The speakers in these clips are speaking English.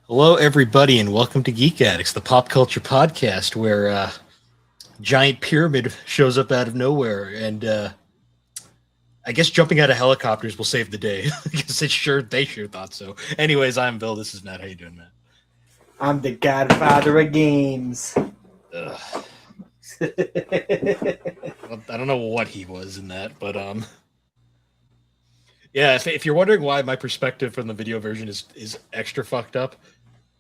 Hello, everybody, and welcome to Geek Addicts, the pop culture podcast where giant pyramid shows up out of nowhere, and I guess jumping out of helicopters will save the day because they sure thought so. Anyways, I'm Bill. This is Matt. How you doing, Matt? I'm the godfather of games. Ugh. I don't know what he was in that, but yeah. If you're wondering why my perspective from the video version is extra fucked up,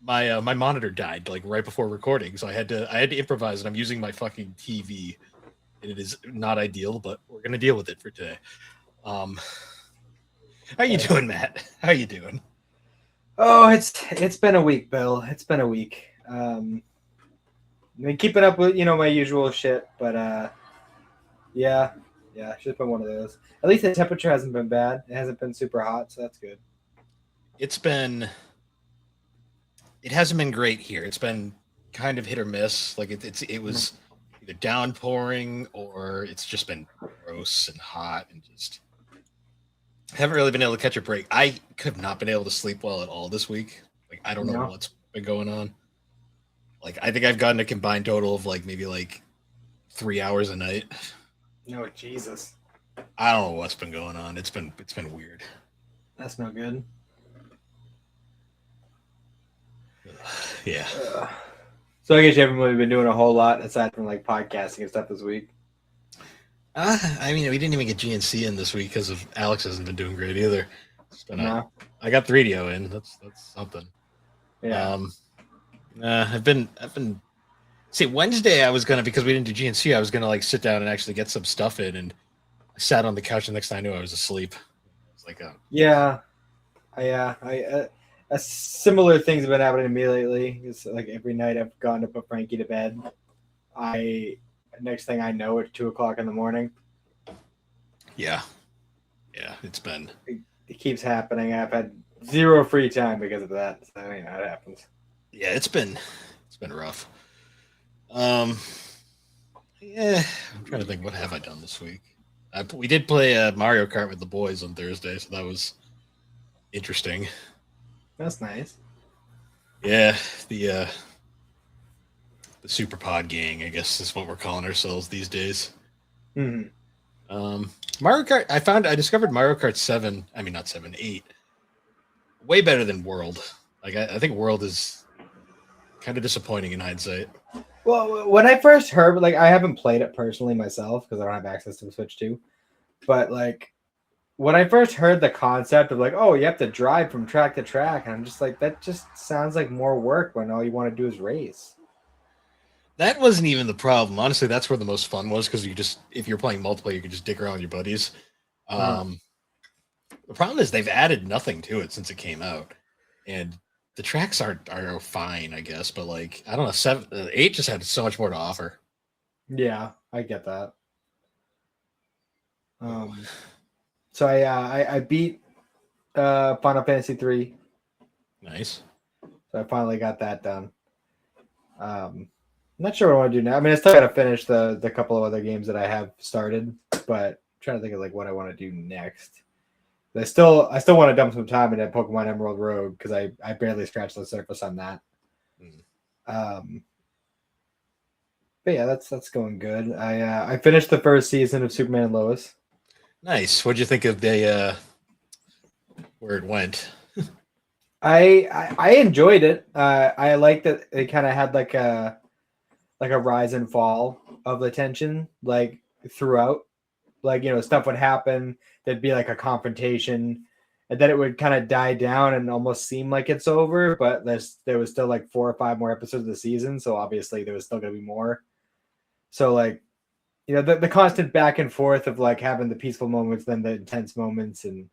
my monitor died like right before recording, so I had to improvise, and I'm using my fucking TV, and it is not ideal, but we're gonna deal with it for today. Um, how you doing, Matt? How you doing? Oh, it's been a week, Bill. It's been a week. I've been keeping up with my usual shit, but yeah, it's just been one of those. At least the temperature hasn't been bad. It hasn't been super hot, so that's good. It's been it hasn't been great here. It's been kind of hit or miss. Like it was either downpouring or it's just been gross and hot and just haven't really been able to catch a break. I have not been able to sleep well at all this week. Like I don't know No, what's been going on. Like I think I've gotten a combined total of like maybe like 3 hours a night. no, Jesus, I don't know what's been going on. It's been weird. that's no good. Yeah. So I guess you haven't really been doing a whole lot aside from like podcasting and stuff this week. I mean, we didn't even get GNC in this week because of Alex hasn't been doing great either. It's been No, I got 3DO in. That's something. yeah, I've been. See, Wednesday I was gonna, because we didn't do GNC. I was gonna like sit down and actually get some stuff in, and I sat on the couch. And the next thing I knew, I was asleep. It's like, yeah. Similar things have been happening to me lately. It's like every night I've gone to put Frankie to bed. I Next thing I know, it's 2 o'clock in the morning. yeah, yeah. It's been It keeps happening. I've had zero free time because of that. So it happens. yeah, it's been rough. Um, yeah, I'm trying to think, what have I done this week. We did play Mario Kart with the boys on Thursday, so that was interesting. That's nice. Yeah, the Super Pod Gang, I guess is what we're calling ourselves these days. Hmm. Mario Kart. I discovered Mario Kart 7. I mean, not 7, 8. Way better than World. Like I think World is kind of disappointing in hindsight. Well, when I first heard, like, I haven't played it personally myself because I don't have access to the Switch 2. But like, when I first heard the concept of like, oh, you have to drive from track to track, and I'm just like, that just sounds like more work when all you want to do is race. That wasn't even the problem. Honestly, that's where the most fun was, because if you're playing multiplayer, you can just dick around with your buddies. Mm. Um, the problem is they've added nothing to it since it came out, and the tracks are fine, I guess. But like, I don't know, 8 just had so much more to offer. Yeah, I get that. Oh, So I beat Final Fantasy 3. nice. So I finally got that done. I'm not sure what I want to do now. I mean, I still got to finish the couple of other games that I have started, but I'm trying to think of like what I want to do next. I still want to dump some time into Pokemon Emerald Road because I barely scratched the surface on that. Mm. Um, but yeah, that's going good. I finished the first season of Superman and Lois. Nice. What'd you think of the where it went? I enjoyed it. I liked that it kind of had like a rise and fall of the tension like throughout. Like, stuff would happen, there'd be like a confrontation, and then it would kind of die down and almost seem like it's over, but there was still like 4 or 5 more episodes of the season, so obviously there was still going to be more. So like, the constant back and forth of like having the peaceful moments, then the intense moments. And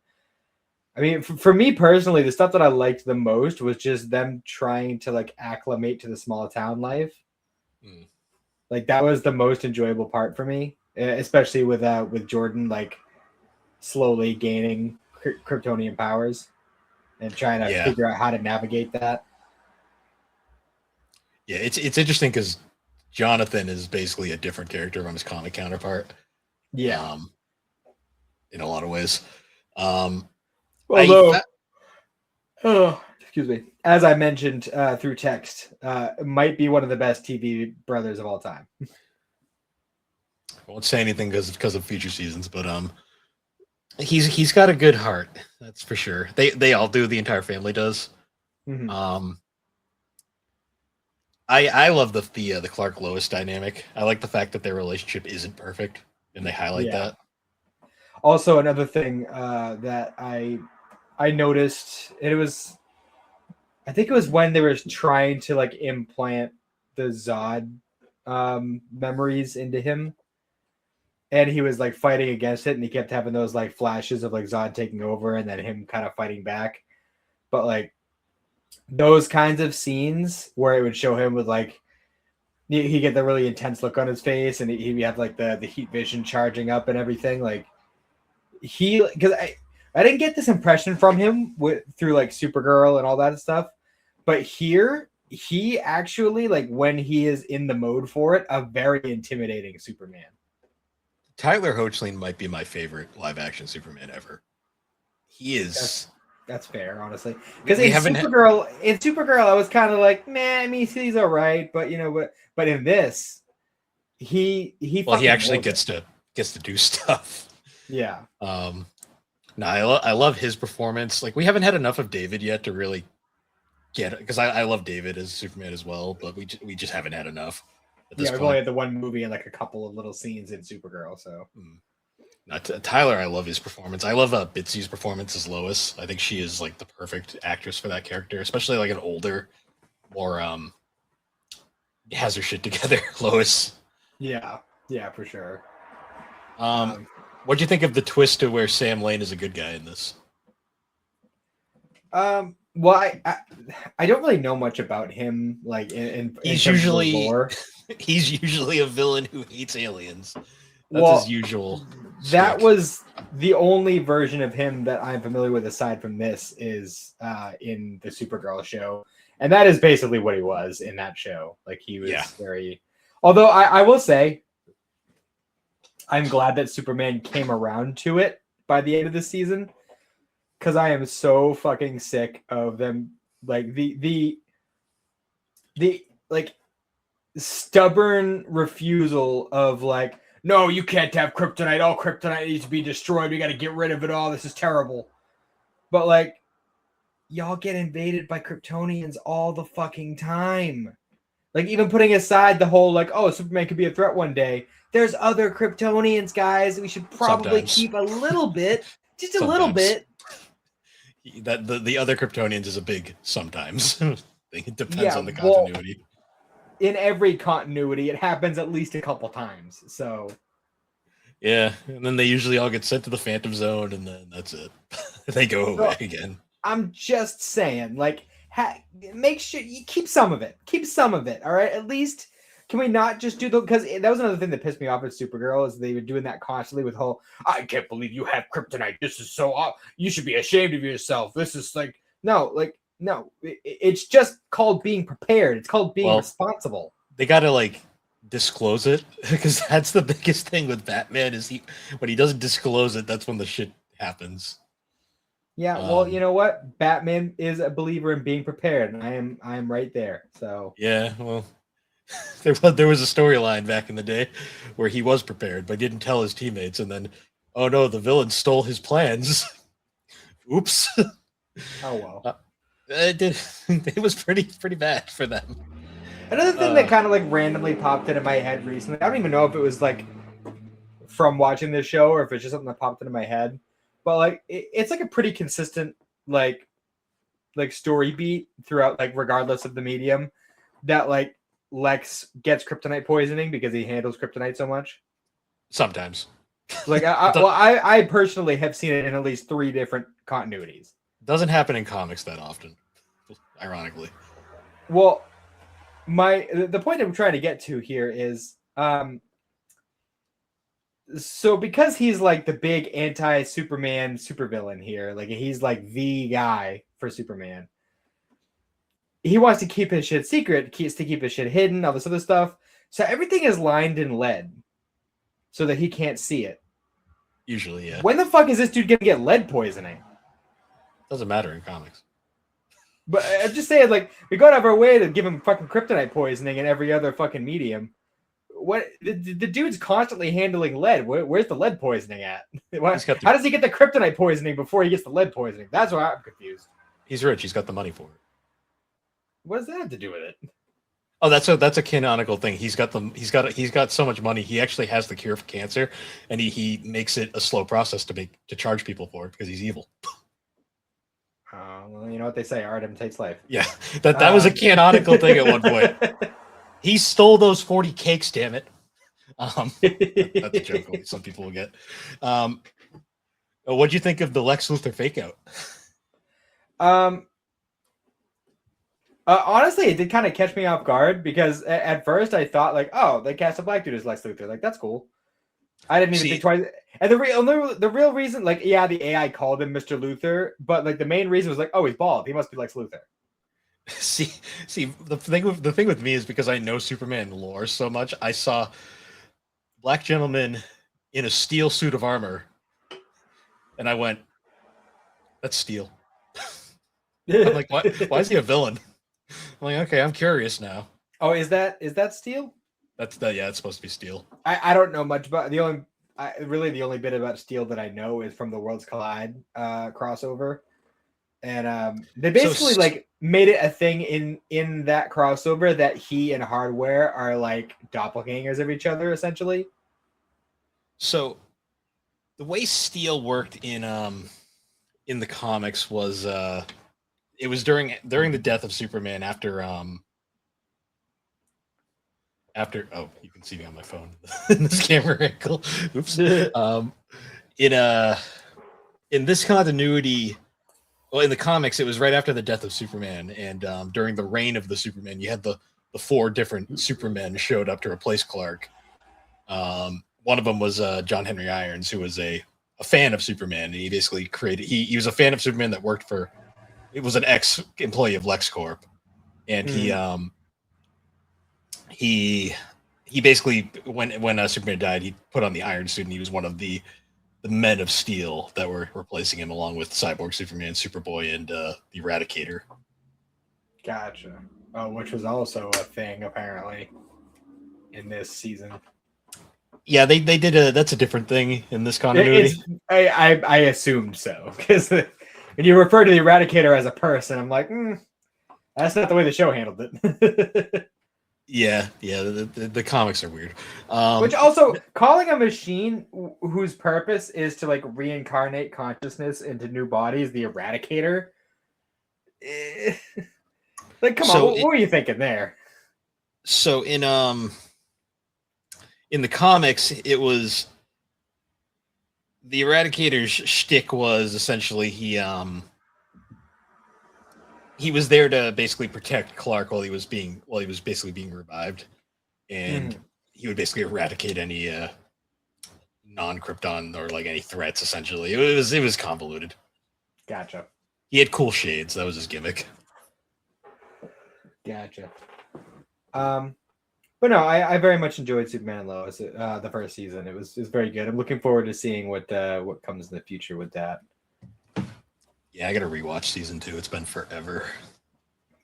I mean, for me personally, the stuff that I liked the most was just them trying to like acclimate to the small town life. Mm. Like that was the most enjoyable part for me, especially with Jordan like slowly gaining Kryptonian powers and trying to Yeah, figure out how to navigate that. yeah. It's interesting because Jonathan is basically a different character from his comic counterpart. Yeah. Um, in a lot of ways. Um, I Although, fa- oh, excuse me, as I mentioned through text, might be one of the best TV brothers of all time. I won't say anything because of future seasons, but he's got a good heart, that's for sure. They all do. The entire family does. Mhm. I love the Clark Lois dynamic. I like the fact that their relationship isn't perfect, and they highlight Yeah. that. Also, another thing that I noticed, I think it was when they were trying to like implant the Zod memories into him, and he was like fighting against it, and he kept having those like flashes of like Zod taking over, and then him kind of fighting back. But like those kinds of scenes where it would show him with like he get the really intense look on his face, and he have like the heat vision charging up and everything. Like because I didn't get this impression from him through like Supergirl and all that stuff, but here he actually like when he is in the mode for it, a very intimidating Superman. Tyler Hoechlin might be my favorite live action Superman ever. He is. That's fair, honestly. Because We in haven't Supergirl, I was kind of like, man, I mean, he's all right, but you know, but in this, he well, he fucking actually nails it. gets to do stuff. Yeah. No, I love his performance. Like we haven't had enough of David yet to really get it, because I love David as Superman as well, but we just haven't had enough at this Yeah, we've point. only had the one movie and like a couple of little scenes in Supergirl, so. Tyler, I love his performance. I love Bitsy's performance as Lois. I think she is like the perfect actress for that character, especially like an older, more has her shit together Lois. Yeah, for sure. What'd you think of the twist to where Sam Lane is a good guy in this? Well, I don't really know much about him. Like in He's terms of the usually lore. he's usually a villain who hates aliens. That's his usual. That shtick. was the only version of him that I'm familiar with aside from this is in the Supergirl show. And that is basically what he was in that show. Like he was very. Although I will say, I'm glad that Superman came around to it by the end of the season, because I am so fucking sick of them, like the like stubborn refusal of like, no, you can't have kryptonite. All kryptonite needs to be destroyed. We got to get rid of it all. This is terrible. But like, y'all get invaded by Kryptonians all the fucking time. Like even putting aside the whole like, oh, Superman could be a threat one day. There's other Kryptonians, guys. We should probably keep a little bit, just a little bit. That the other Kryptonians is a big sometimes. It depends on the continuity. Well, in every continuity, it happens at least a couple times. So yeah, and then they usually all get sent to the Phantom Zone, and then that's it. They go away again. I'm just saying, like, make sure you keep some of it. Keep some of it. All right, at least. Can we not just do because that was another thing that pissed me off with Supergirl is they were doing that constantly with whole I can't believe you have kryptonite. This is so off. You should be ashamed of yourself. This is like no. It's just called being prepared. It's called being responsible. They got to like disclose it because that's the biggest thing with Batman is when he doesn't disclose it, that's when the shit happens. Yeah, well, you know what? Batman is a believer in being prepared, and I am right there. So yeah, well. There was a storyline back in the day where he was prepared but didn't tell his teammates, and then, oh no, the villain stole his plans. Oops. Oh well. It was pretty bad for them. Another thing that kind of like randomly popped into my head recently. I don't even know if it was like from watching this show or if it's just something that popped into my head, but like it's like a pretty consistent like story beat throughout, like regardless of the medium, that like Lex gets kryptonite poisoning because he handles kryptonite so much. Sometimes. Like I personally have seen it in at least 3 different continuities. Doesn't happen in comics that often, ironically. Well, the point I'm trying to get to here is so because he's like the big anti-Superman supervillain here, like he's like the guy for Superman. He wants to keep his shit secret, keeps to keep his shit hidden, all this other stuff. So everything is lined in lead so that he can't see it. Usually, yeah. When the fuck is this dude gonna get lead poisoning? Doesn't matter in comics. But I'm just saying, like, we go out of our way to give him fucking kryptonite poisoning in every other fucking medium. What the dude's constantly handling lead. Where's the lead poisoning at? How does he get the kryptonite poisoning before he gets the lead poisoning? That's why I'm confused. He's rich. He's got the money for it. What does that have to do with it? Oh, that's a canonical thing. He's got so much money. He actually has the cure for cancer, and he makes it a slow process to charge people for it because he's evil. Well, you know what they say, art imitates life. Yeah, that was a canonical thing at one point. He stole those 40 cakes, damn it. That's a joke some people will get. What'd you think of the Lex Luthor fake out? Honestly, it did kind of catch me off guard because at first I thought like, oh, they cast a black dude as Lex Luthor. Like, that's cool. I didn't even think twice. And the real reason, like, yeah, the AI called him Mr. Luthor, but like the main reason was like, oh, he's bald. He must be Lex Luthor. See, the thing with me is because I know Superman lore so much. I saw black gentleman in a steel suit of armor, and I went, "That's Steel." I'm like, "What? Why is he a villain?" I'm like, "Okay, I'm curious now." Oh, is that Steel? Yeah, it's supposed to be Steel. I don't know much about the only bit about Steel that I know is from the Worlds Collide crossover, and they basically like made it a thing in that crossover that he and Hardware are like doppelgangers of each other essentially. So the way Steel worked in the comics was it was during the death of Superman after you can see me on my phone in this camera angle. Oops. In this continuity, well, in the comics, it was right after the death of Superman, and during the reign of the Superman, you had the 4 different Supermen showed up to replace Clark. One of them was John Henry Irons, who was a fan of Superman, and he basically created. He was a fan of Superman that worked for. It was an ex-employee of LexCorp, and he basically when Superman died, he put on the Iron Suit, and he was one of the Men of Steel that were replacing him, along with Cyborg, Superman, Superboy, and the Eradicator. Gotcha. Oh, which was also a thing apparently in this season. Yeah, they did that's a different thing in this continuity. I assumed so because when you refer to the Eradicator as a person, I'm like, that's not the way the show handled it. Yeah, the comics are weird. Which also, calling a machine whose purpose is to like reincarnate consciousness into new bodies the Eradicator. Like, come on, what were you thinking there? So in the comics, it was the Eradicator's shtick was essentially he was there to basically protect Clark while he was basically being revived, and he would basically eradicate any non-Krypton or like any threats. Essentially, it was convoluted. Gotcha. He had cool shades. That was his gimmick. Gotcha. But no, I very much enjoyed Superman and Lois the first season. It was very good. I'm looking forward to seeing what comes in the future with that. Yeah, I gotta rewatch season 2. It's been forever.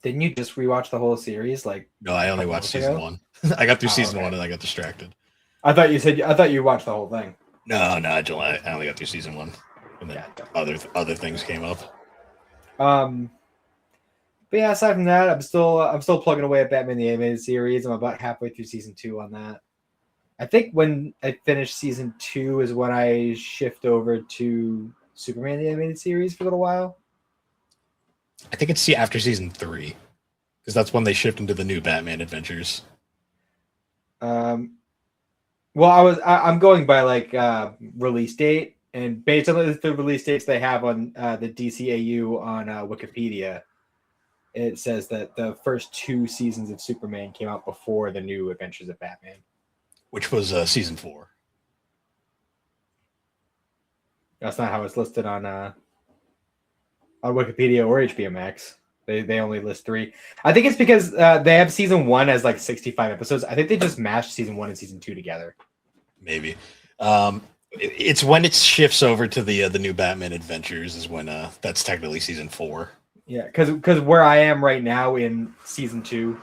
Didn't you just rewatch the whole series? Like, no, I only watched season 1. I got through season 1 and I got distracted. I thought you watched the whole thing. No, I only got through season 1, and then other things came up. But yeah, aside from that, I'm still plugging away at Batman the Animated Series. I'm about halfway through season 2 on that. I think when I finish season 2 is when I shift over to Superman the Animated Series for a little while. I think it's after season 3, because that's when they shift into the new Batman adventures. Well, I'm going by like release date, and based on the release dates they have on the DCAU on Wikipedia, it says that the first 2 seasons of Superman came out before the new Adventures of Batman, which was season 4. That's not how it's listed on Wikipedia or HBO Max. They only list 3. I think it's because they have season 1 as like 65 episodes. I think they just mashed season 1 and season 2 together. Maybe. It's when it shifts over to the new Batman Adventures is when that's technically season 4. Yeah, because where I am right now in season 2,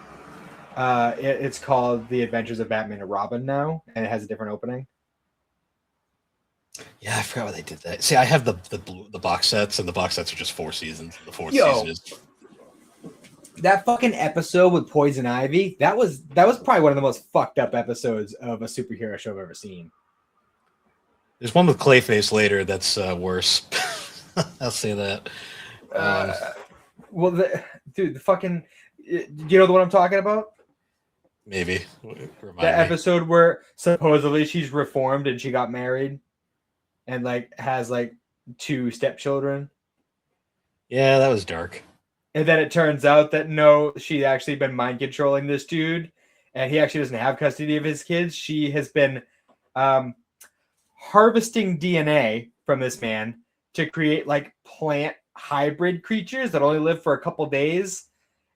it's called The Adventures of Batman and Robin now, and it has a different opening. Yeah, I forgot why they did that. See, I have the box sets, and the box sets are just 4 seasons. The fourth Yo, season is that fucking episode with Poison Ivy, that was probably one of the most fucked up episodes of a superhero show I've ever seen. there's one with Clayface later that's worse. I'll say that. Well, dude, the fucking, do you know the one I'm talking about? Maybe The remind me. episode where supposedly she's reformed and she got married, and like has like 2 stepchildren. Yeah, that was dark. And then it turns out that no, she'd actually been mind controlling this dude, and he actually doesn't have custody of his kids. She has been harvesting DNA from this man to create like plant hybrid creatures that only live for a couple days.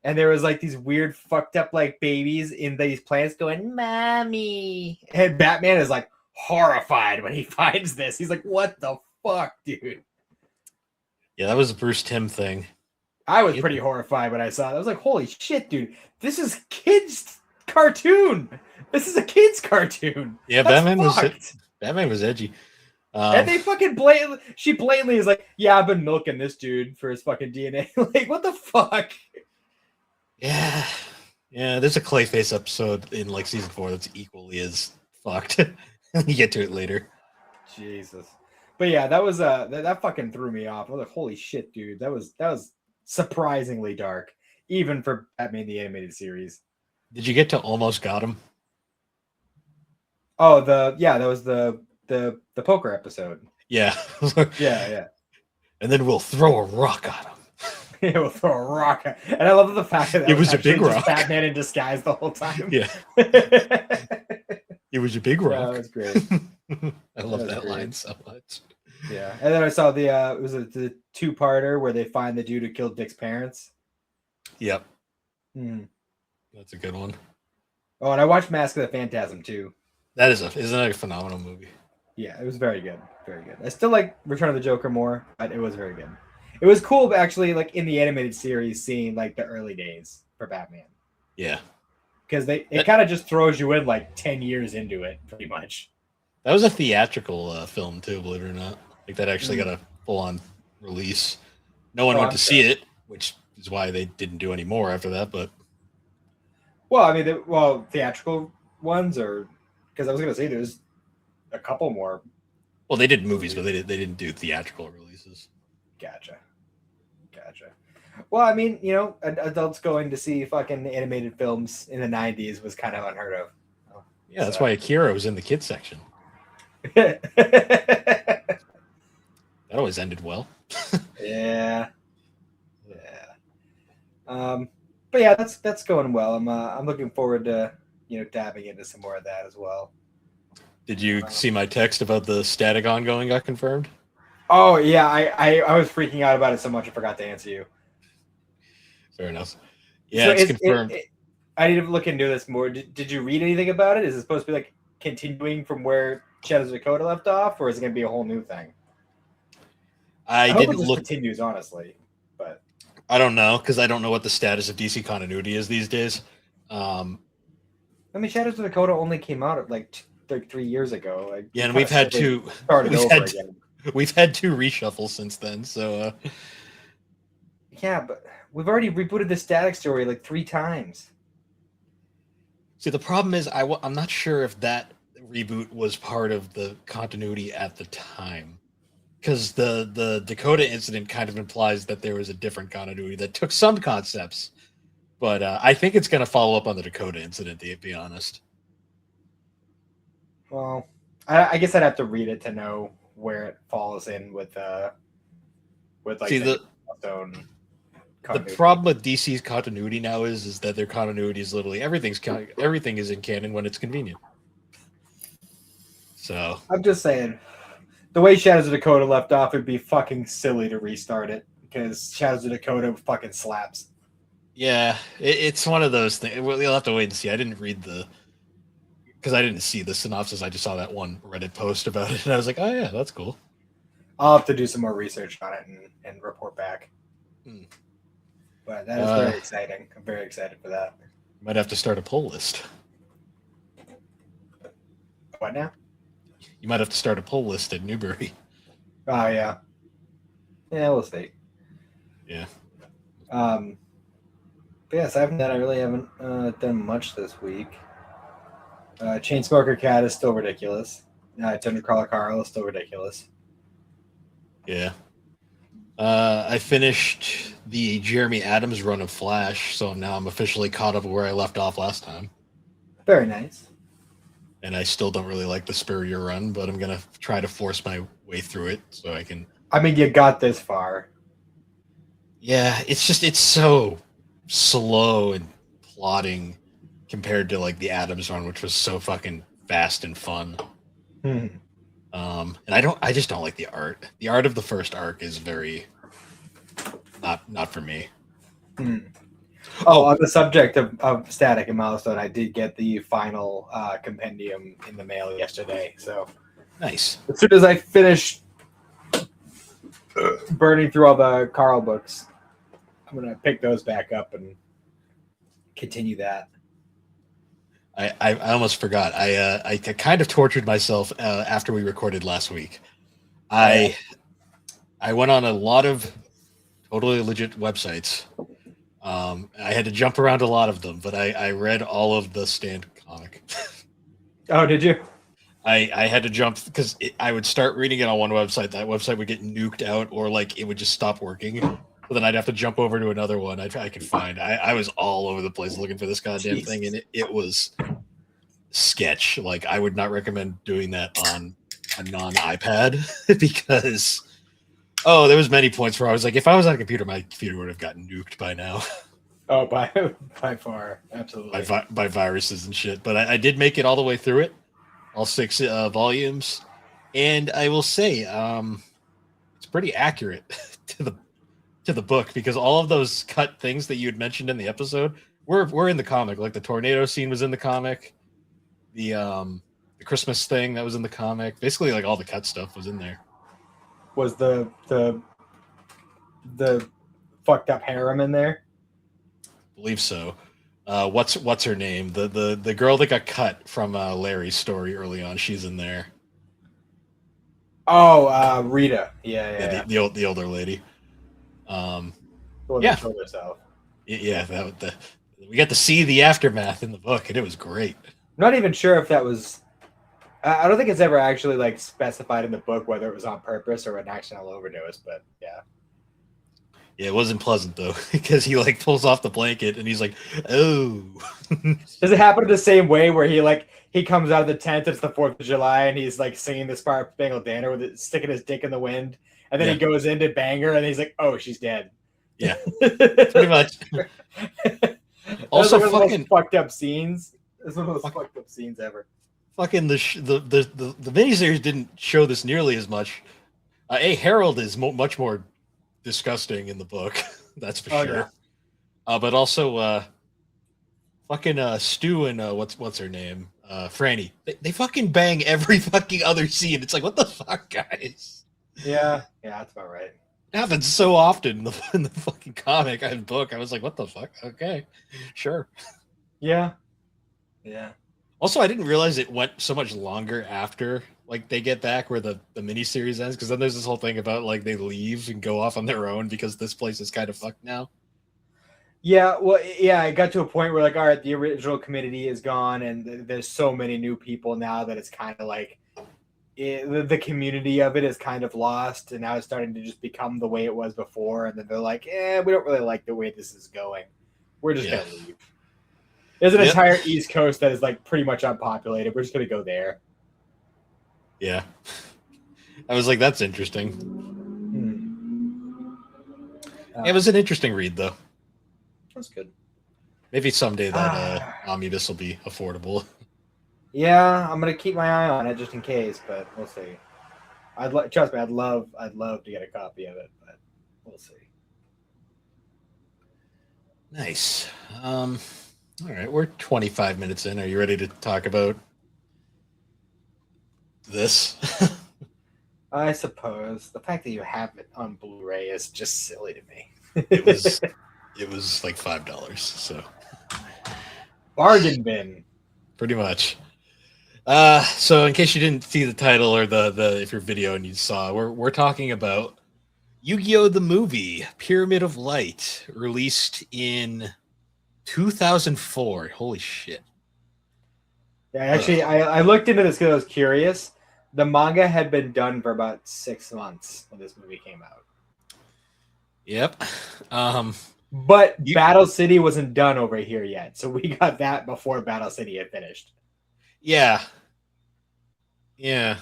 And there was like these weird fucked up like babies in these plants going, "Mommy." And Batman is like horrified when he finds this. He's like, "What the fuck, dude?" Yeah, that was a Bruce Timm thing. I was pretty horrified when I saw it. I was like, "Holy shit, dude. This is kids cartoon. This is a kids cartoon." Yeah, That's Batman was edgy. And they fucking she blatantly is like, "Yeah, I've been milking this dude for his fucking DNA." Like, what the fuck? Yeah. Yeah, there's a Clayface episode in like season 4 that's equally as fucked. You get to it later. Jesus. But yeah, that was that fucking threw me off. I was like, "Holy shit, dude. That was surprisingly dark, even for Batman the Animated Series." Did you get to Almost Got Him? Oh, that was the poker episode. Yeah. Yeah. And then we'll throw a rock on him. It will throw a rock. And I love the fact that it was a big just rock. Batman in disguise the whole time. Yeah. It was a big rock. Yeah, that was great. I love that line so much. Yeah. And then I saw it was the 2-parter where they find the dude who killed Dick's parents. Yep. Hmm. That's a good one. Oh, and I watched Mask of the Phantasm too. Isn't that a phenomenal movie? Yeah, it was very good. Very good. I still like Return of the Joker more, but it was very good. It was cool actually, like in the animated series, seeing like the early days for Batman. Yeah. Because it kind of just throws you in like 10 years into it, pretty much. That was a theatrical film too, believe it or not. Like that actually got a full-on release. No one went to see it, which is why they didn't do any more after that. But well, I mean, theatrical ones, or because I was gonna say there's a couple more. Well, they did movies, but they didn't do theatrical releases. Gotcha. Well, I mean, adults going to see fucking animated films in the 90s was kind of unheard of. Yeah, that's why Akira was in the kids section. That always ended well. Yeah. But yeah, that's going well. I'm looking forward to dabbing into some more of that as well. Did you see my text about the static ongoing got confirmed? Oh yeah, I was freaking out about it so much I forgot to answer you. Fair enough. Yeah, so it's confirmed. I need to look into this more. Did you read anything about it? Is it supposed to be like continuing from where Shadows of Dakota left off, or is it going to be a whole new thing? I didn't hope it just continues, honestly, but I don't know because I don't know what the status of DC continuity is these days. I mean, Shadows of Dakota only came out like 3 years ago. Like, yeah, and we've had two. We've had 2 reshuffles since then, so. Yeah, but we've already rebooted the Static story like 3 times. See, the problem is I'm not sure if that reboot was part of the continuity at the time, because the Dakota incident kind of implies that there was a different continuity that took some concepts, but I think it's going to follow up on the Dakota incident, to be honest. Well, I guess I'd have to read it to know where it falls in with like the problem with DC's continuity now is that their continuity is literally everything is in canon when it's convenient. So I'm just saying, the way Shadows of Dakota left off, it'd be fucking silly to restart it because Shadows of Dakota fucking slaps. Yeah, it's one of those things. You'll have to wait and see. I didn't read because I didn't see the synopsis. I just saw that one Reddit post about it, and I was like, "Oh yeah, that's cool." I'll have to do some more research on it and report back. But that is very exciting. I'm very excited for that. Might have to start a poll list. What now? You might have to start a poll list at Newbury. Oh yeah. Yeah, we'll see. Yeah. But yeah, aside from that, I really haven't done much this week. Chainsmoker Cat is still ridiculous. Thundercrawler Carl is still ridiculous. Yeah. I finished the Jeremy Adams run of Flash, so now I'm officially caught up where I left off last time. Very nice. And I still don't really like the Spurrier run, but I'm gonna try to force my way through it so I can. I mean, you got this far. Yeah, it's so slow and plotting compared to like the Adams run, which was so fucking fast and fun. And I just don't like the art. The art of the first arc is very not for me. Oh, on the subject of Static and Milestone, I did get the final compendium in the mail yesterday. So nice. As soon as I finish burning through all the Carl books, I'm gonna pick those back up and continue that. I almost forgot. I kind of tortured myself after we recorded last week. I went on a lot of totally legit websites. I had to jump around a lot of them, but I read all of the Stand comic. Oh, did you? I had to jump because I would start reading it on one website. That website would get nuked out, or like it would just stop working. So then I'd have to jump over to another one I could find. I was all over the place looking for this goddamn thing, and it was sketch. Like I would not recommend doing that on a non-iPad because there was many points where I was like, if I was on a computer, my computer would have gotten nuked by now. Oh, by far, absolutely. by viruses and shit. But I did make it all the way through it, all 6 volumes, and I will say it's pretty accurate to the book because all of those cut things that you had mentioned in the episode were in the comic. Like the tornado scene was in the comic, the Christmas thing that was in the comic. Basically, like all the cut stuff was in there. Was the fucked up harem in there? I believe so. What's her name? The girl that got cut from Larry's story early on. She's in there. Oh, Rita. Yeah. The older lady. The one that killed herself. Yeah, we got to see the aftermath in the book, and it was great. I'm not even sure if that was. I don't think it's ever actually like specified in the book whether it was on purpose or an accidental overdose, but yeah. Yeah, it wasn't pleasant though because he like pulls off the blanket and he's like, "Oh." Does it happen the same way where he comes out of the tent? It's the 4th of July and he's like singing the Star Spangled Banner with it sticking his dick in the wind, and then he goes in to bang her and he's like, "Oh, she's dead." Yeah, pretty much. Also, one of the fucking most fucked up scenes. It's one of the most fucked up scenes ever. Fucking the miniseries didn't show this nearly as much. Harold is much more disgusting in the book, that's for sure. Yeah. But also, fucking Stu and what's her name, Franny. They fucking bang every fucking other scene. It's like, what the fuck, guys? Yeah, that's about right. It happens so often in the fucking comic and book. I was like, what the fuck? Okay, sure. Yeah. Also, I didn't realize it went so much longer after like they get back where the miniseries ends, because then there's this whole thing about like they leave and go off on their own because this place is kind of fucked now. Yeah, well, yeah, it got to a point where like, all right, the original community is gone, and there's so many new people now that it's kind of like the community of it is kind of lost, and now it's starting to just become the way it was before. And then they're like, we don't really like the way this is going. We're just gonna leave. There's an entire East Coast that is like pretty much unpopulated. We're just gonna go there. Yeah, I was like, that's interesting. It was an interesting read, though. That's good. Maybe someday that omnibus will be affordable. Yeah, I'm gonna keep my eye on it just in case, but we'll see. Trust me, I'd love to get a copy of it, but we'll see. Nice. All right, we're 25 minutes in. Are you ready to talk about this? I suppose the fact that you have it on Blu-ray is just silly to me. It It was like $5. So Bargain bin. pretty much. So in case you didn't see the title or the if your video and you saw, we're talking about Yu-Gi-Oh! The movie, Pyramid of Light, released in 2004. Holy shit. Yeah, actually, I looked into this because I was curious. The manga had been done for about 6 months when this movie came out. Yep. But Battle City wasn't done over here yet, so we got that before Battle City had finished. Yeah. Yeah.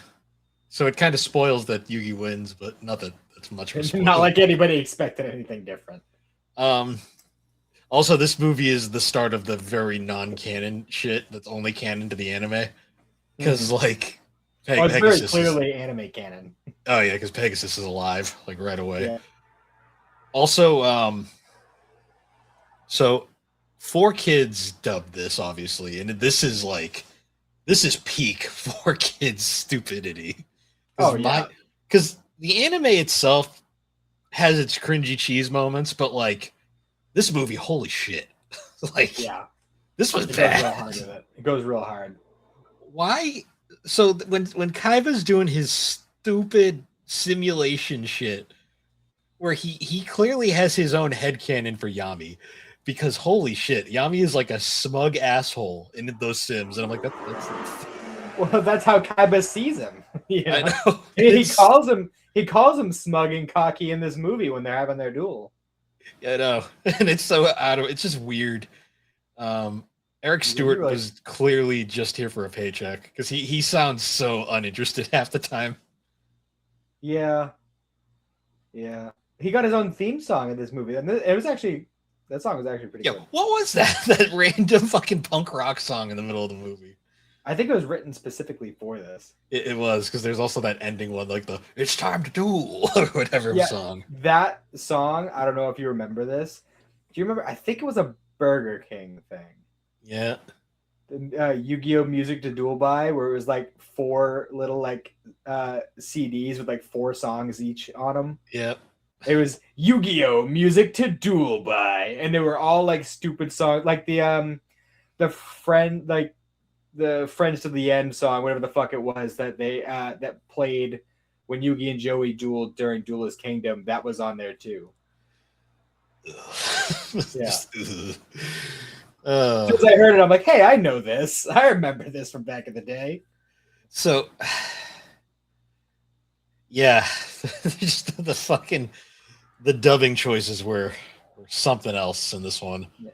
So it kind of spoils that Yugi wins, but not that that's much of a spoiler. Not like anybody expected anything different. Also, this movie is the start of the very non-canon shit that's only canon to the anime. Because, like, it's Pegasus very clearly anime canon. Oh, yeah, because Pegasus is alive, like, right away. Yeah. Also, so 4Kids dubbed this, obviously, and this is peak 4Kids stupidity. Oh, yeah. Because the anime itself has its cringy cheese moments, but, like, this movie, holy shit. Like, yeah. This was bad. Goes real hard with it. It goes real hard. Why? So when Kaiba's doing his stupid simulation shit, where he clearly has his own headcanon for Yami, because holy shit, Yami is like a smug asshole in those sims, and I'm like, that's well, that's how Kaiba sees him. You know? I know. He calls him smug and cocky in this movie when they're having their duel. I know, and it's so it's just weird. Eric Stewart was clearly just here for a paycheck because he sounds so uninterested half the time. Yeah. He got his own theme song in this movie, and that song was actually pretty good. What was that? That random fucking punk rock song in the middle of the movie. I think it was written specifically for this. It was, because there's also that ending one, like the "It's time to duel" or whatever song. That song, I don't know if you remember this. Do you remember? I think it was a Burger King thing. Yeah. Yu-Gi-Oh! Music to Duel By, where it was like 4 little like CDs with like 4 songs each on them. Yep. It was Yu-Gi-Oh! Music to Duel By, and they were all like stupid songs, like the Friends to the End song, whatever the fuck it was that they that played when Yugi and Joey dueled during Duelist Kingdom. That was on there too. Yeah. As soon as I heard it, I'm like, hey, I know this. I remember this from back in the day. So, yeah, just the dubbing choices were something else in this one. Yeah.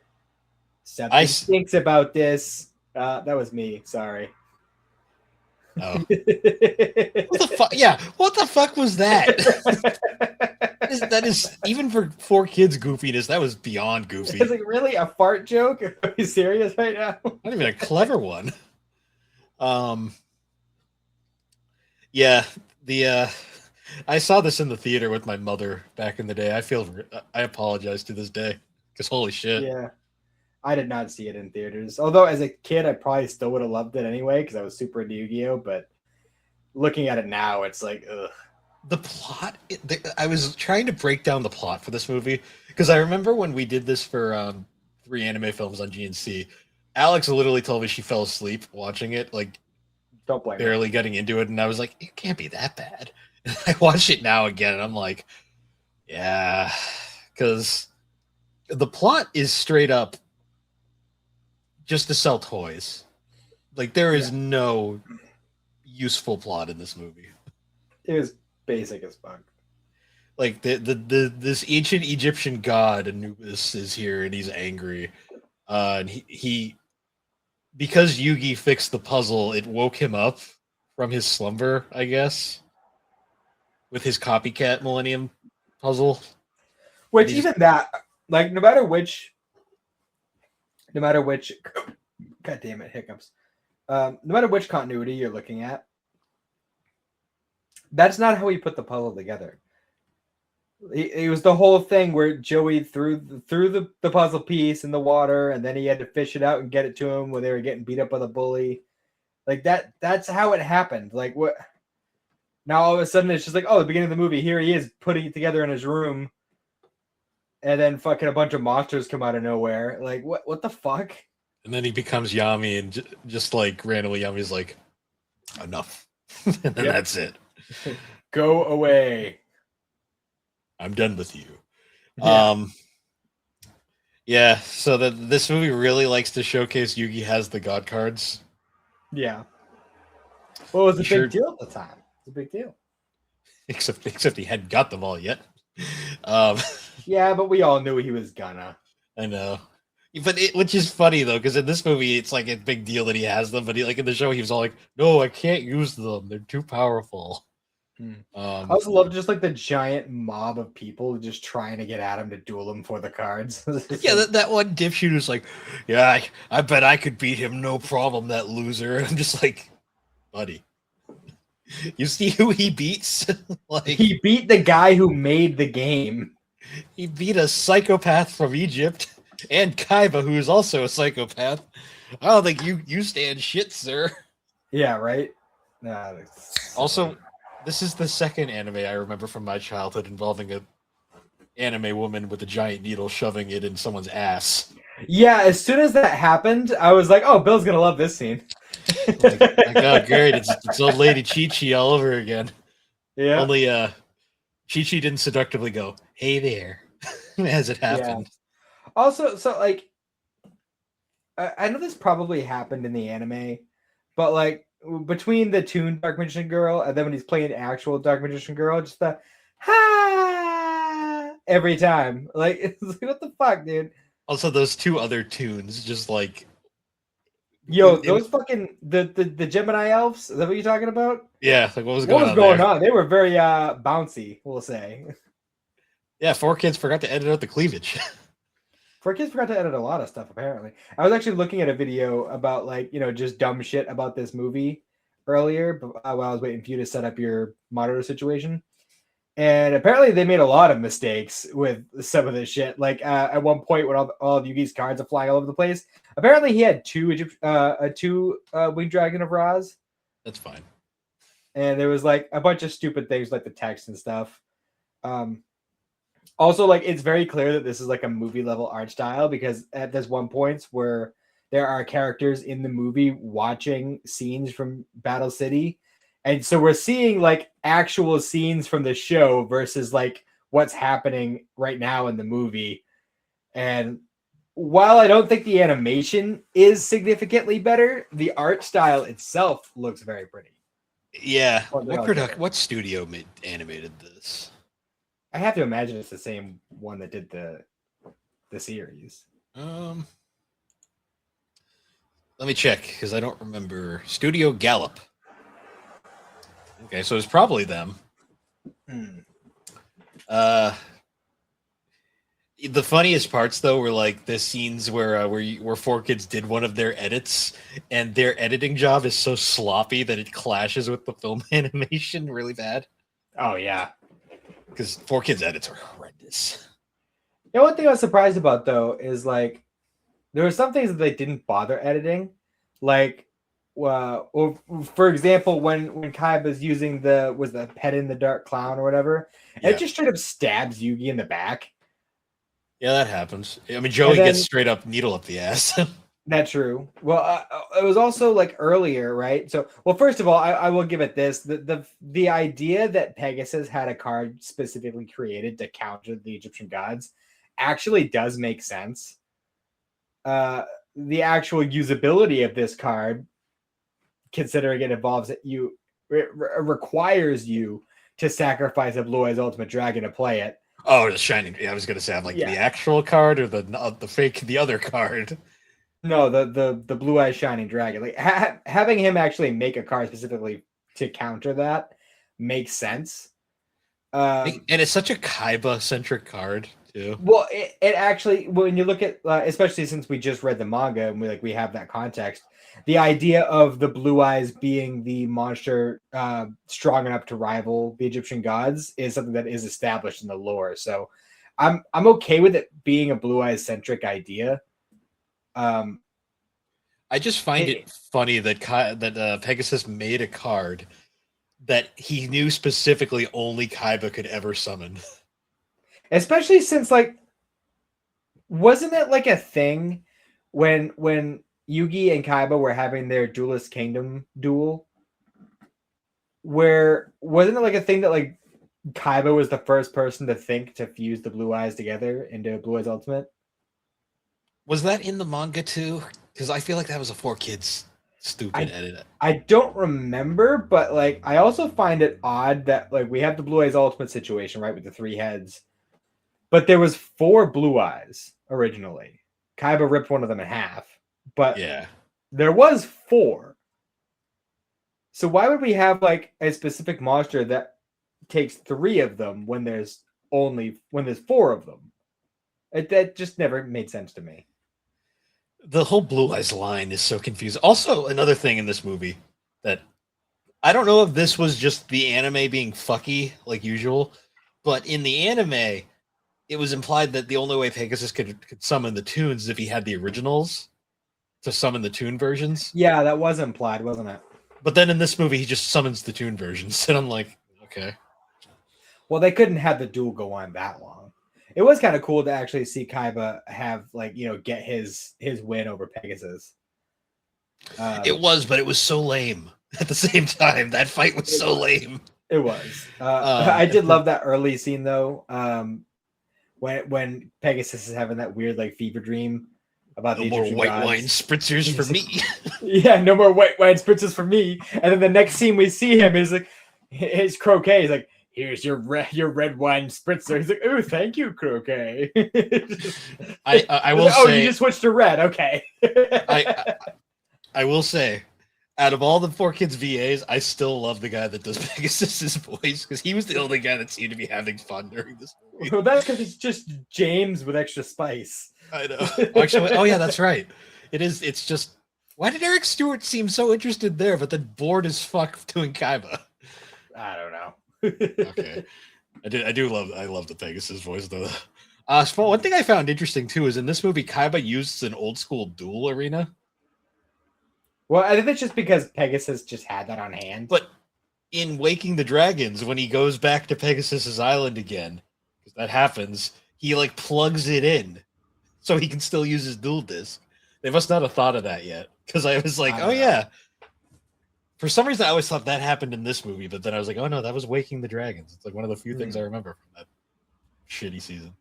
Something stinks about this. That was me. Sorry. Oh. What the fuck? Yeah, what the fuck was that? That is even for 4Kids goofiness. That was beyond goofy. Is it really a fart joke? Are you serious right now? Not even a clever one. Yeah, I saw this in the theater with my mother back in the day. I apologize to this day because holy shit. Yeah, I did not see it in theaters. Although as a kid, I probably still would have loved it anyway because I was super into Yu-Gi-Oh. But looking at it now, it's like, ugh. The plot. I was trying to break down the plot for this movie because I remember when we did this for 3 anime films on GNC. Alex literally told me she fell asleep watching it, like don't blame barely getting into it, and I was like, it can't be that bad. And I watch it now again, and I'm like, yeah, because the plot is straight up just to sell toys. Like there is no useful plot in this movie. It was basic as fuck. Like this ancient Egyptian god Anubis is here and he's angry. And he because Yugi fixed the puzzle, it woke him up from his slumber, I guess. With his copycat Millennium puzzle. Which even that, like no matter which god damn it, hiccups. No matter which continuity you're looking at, that's not how he put the puzzle together. It was the whole thing where Joey threw the puzzle piece in the water, and then he had to fish it out and get it to him when they were getting beat up by the bully. Like that's how it happened. Like what? Now all of a sudden it's just like, oh, the beginning of the movie, here he is putting it together in his room, and then fucking a bunch of monsters come out of nowhere. Like, what the fuck? And then he becomes Yami, and just like randomly, Yami's like, enough, and then that's it. Go away. I'm done with you. Yeah. Yeah. So this movie really likes to showcase Yugi has the God cards. Yeah. Well, it was a Sure. big deal at the time. It's a big deal. Except he hadn't got them all yet. Yeah, but we all knew he was gonna. I know. But which is funny though, because in this movie it's like a big deal that he has them, but like in the show he was all like, "No, I can't use them. They're too powerful." I also love just like the giant mob of people just trying to get at him to duel him for the cards. Yeah, that one dipshit who's like, "Yeah, I bet I could beat him, no problem." That loser. And I'm just like, buddy, you see who he beats? Like he beat the guy who made the game. He beat a psychopath from Egypt and Kaiba, who is also a psychopath. I don't think you stand shit, sir. Yeah, right. Also, this is the second anime I remember from my childhood involving a anime woman with a giant needle shoving it in someone's ass. Yeah, as soon as that happened, I was like, "Oh, Bill's gonna love this scene." Like, oh, great! It's old lady Chi-Chi all over again. Yeah. Only Chi-Chi didn't seductively go, "Hey there," as it happened. Yeah. Also, so like, I know this probably happened in the anime, but like between the Toon Dark Magician Girl and then when he's playing actual Dark Magician Girl, just the ha every time. Like, it's like, what the fuck, dude? Also, those two other tunes, just like, yo, those fucking the Gemini elves. Is that what you're talking about? Yeah, like what was What going was on going there? on? They were very bouncy, we'll say. Yeah, 4Kids forgot to edit out the cleavage. 4Kids forgot to edit a lot of stuff, apparently. I was actually looking at a video about, like, just dumb shit about this movie earlier while I was waiting for you to set up your monitor situation. And apparently they made a lot of mistakes with some of this shit. Like, at one point when all of Yugi's cards are flying all over the place, apparently he had two Winged Dragon of Ra's. That's fine. And there was, like, a bunch of stupid things like the text and stuff. Also, like, it's very clear that this is like a movie level art style because at this one point where there are characters in the movie watching scenes from Battle City. And so we're seeing like actual scenes from the show versus like what's happening right now in the movie. And while I don't think the animation is significantly better, the art style itself looks very pretty. Yeah. What studio animated this? I have to imagine it's the same one that did the series. Let me check because I don't remember. Studio Gallop. Okay, so it's probably them. The funniest parts though were like the scenes where 4Kids did one of their edits, and their editing job is so sloppy that it clashes with the film animation really bad. Oh yeah. Because 4Kids edits are horrendous. You know, one thing I was surprised about though is like there were some things that they didn't bother editing, like, or for example, when Kaiba's using the pet in the dark clown or whatever, and it just straight up stabs Yugi in the back. Yeah, that happens. I mean, Joey gets straight up needle up the ass. That's true. Well, it was also like earlier, right? So, well, first of all, I will give it this: the idea that Pegasus had a card specifically created to counter the Egyptian gods actually does make sense. The actual usability of this card, considering it involves requires you to sacrifice a Blue Eyes Ultimate Dragon to play it. Oh, the shining! Yeah, I was gonna say, I'm like the actual card or the fake, the other card. No, the Blue Eyes Shining Dragon. Like having him actually make a card specifically to counter that makes sense. And it's such a Kaiba centric card too. Well, it actually, when you look at, especially since we just read the manga and we have that context, the idea of the Blue Eyes being the monster strong enough to rival the Egyptian gods is something that is established in the lore. So I'm okay with it being a Blue Eyes centric idea. I just find it funny that Pegasus made a card that he knew specifically only Kaiba could ever summon. Especially since, like, Wasn't it like a thing when Yugi and Kaiba were having their Duelist Kingdom duel? Where wasn't it like a thing that like Kaiba was the first person to think to fuse the blue eyes together into Blue Eyes Ultimate? Was that in the manga too? Because I feel like that was a 4 Kids stupid I edit. I don't remember, but like I also find it odd that like we have the Blue Eyes Ultimate situation, right, with the three heads. But there was four blue eyes originally. Kaiba ripped one of them in half, but Yeah. there was four. So why would we have like a specific monster that takes three of them when there's four of them? That just never made sense to me. The whole Blue Eyes line is so confusing. Also, another thing in this movie that I don't know if this was just the anime being fucky like usual, but in the anime, it was implied that the only way Pegasus could summon the tunes is if he had the originals to summon the tune versions. Yeah, that was implied, wasn't it? But then in this movie, he just summons the tune versions, and I'm like, okay. Well, they couldn't have the duel go on that long. It was kind of cool to actually see Kaiba have like get his win over Pegasus. It was, but it was so lame at the same time. That fight was so lame. It was. I did love that early scene though. When Pegasus is having that weird like fever dream about no the more Egyptian white gods. wine spritzers for me. Yeah, no more white wine spritzers for me. And then the next scene we see him is like his croquet. He's like, "Here's your red wine spritzer." He's like, "Oh, thank you, croquet." I will oh, say, you just switched to red. Okay. I will say, out of all the 4 Kids VAs, I still love the guy that does Pegasus's voice because he was the only guy that seemed to be having fun during this movie. Well, that's because it's just James with extra spice. I know. Actually, oh yeah, that's right. It is. It's just why did Eric Stewart seem so interested there, but then bored as fuck doing Kaiba? I don't know. Okay, I love the Pegasus voice though. So one thing I found interesting too is in this movie, Kaiba uses an old school duel arena. Well, I think it's just because Pegasus just had that on hand. But in Waking the Dragons, when he goes back to Pegasus's island again, because that happens, he like plugs it in so he can still use his dual disc. They must not have thought of that yet. Because I was like, oh yeah. For some reason, I always thought that happened in this movie, but then I was like, oh no, that was Waking the Dragons. It's like one of the few things I remember from that shitty season.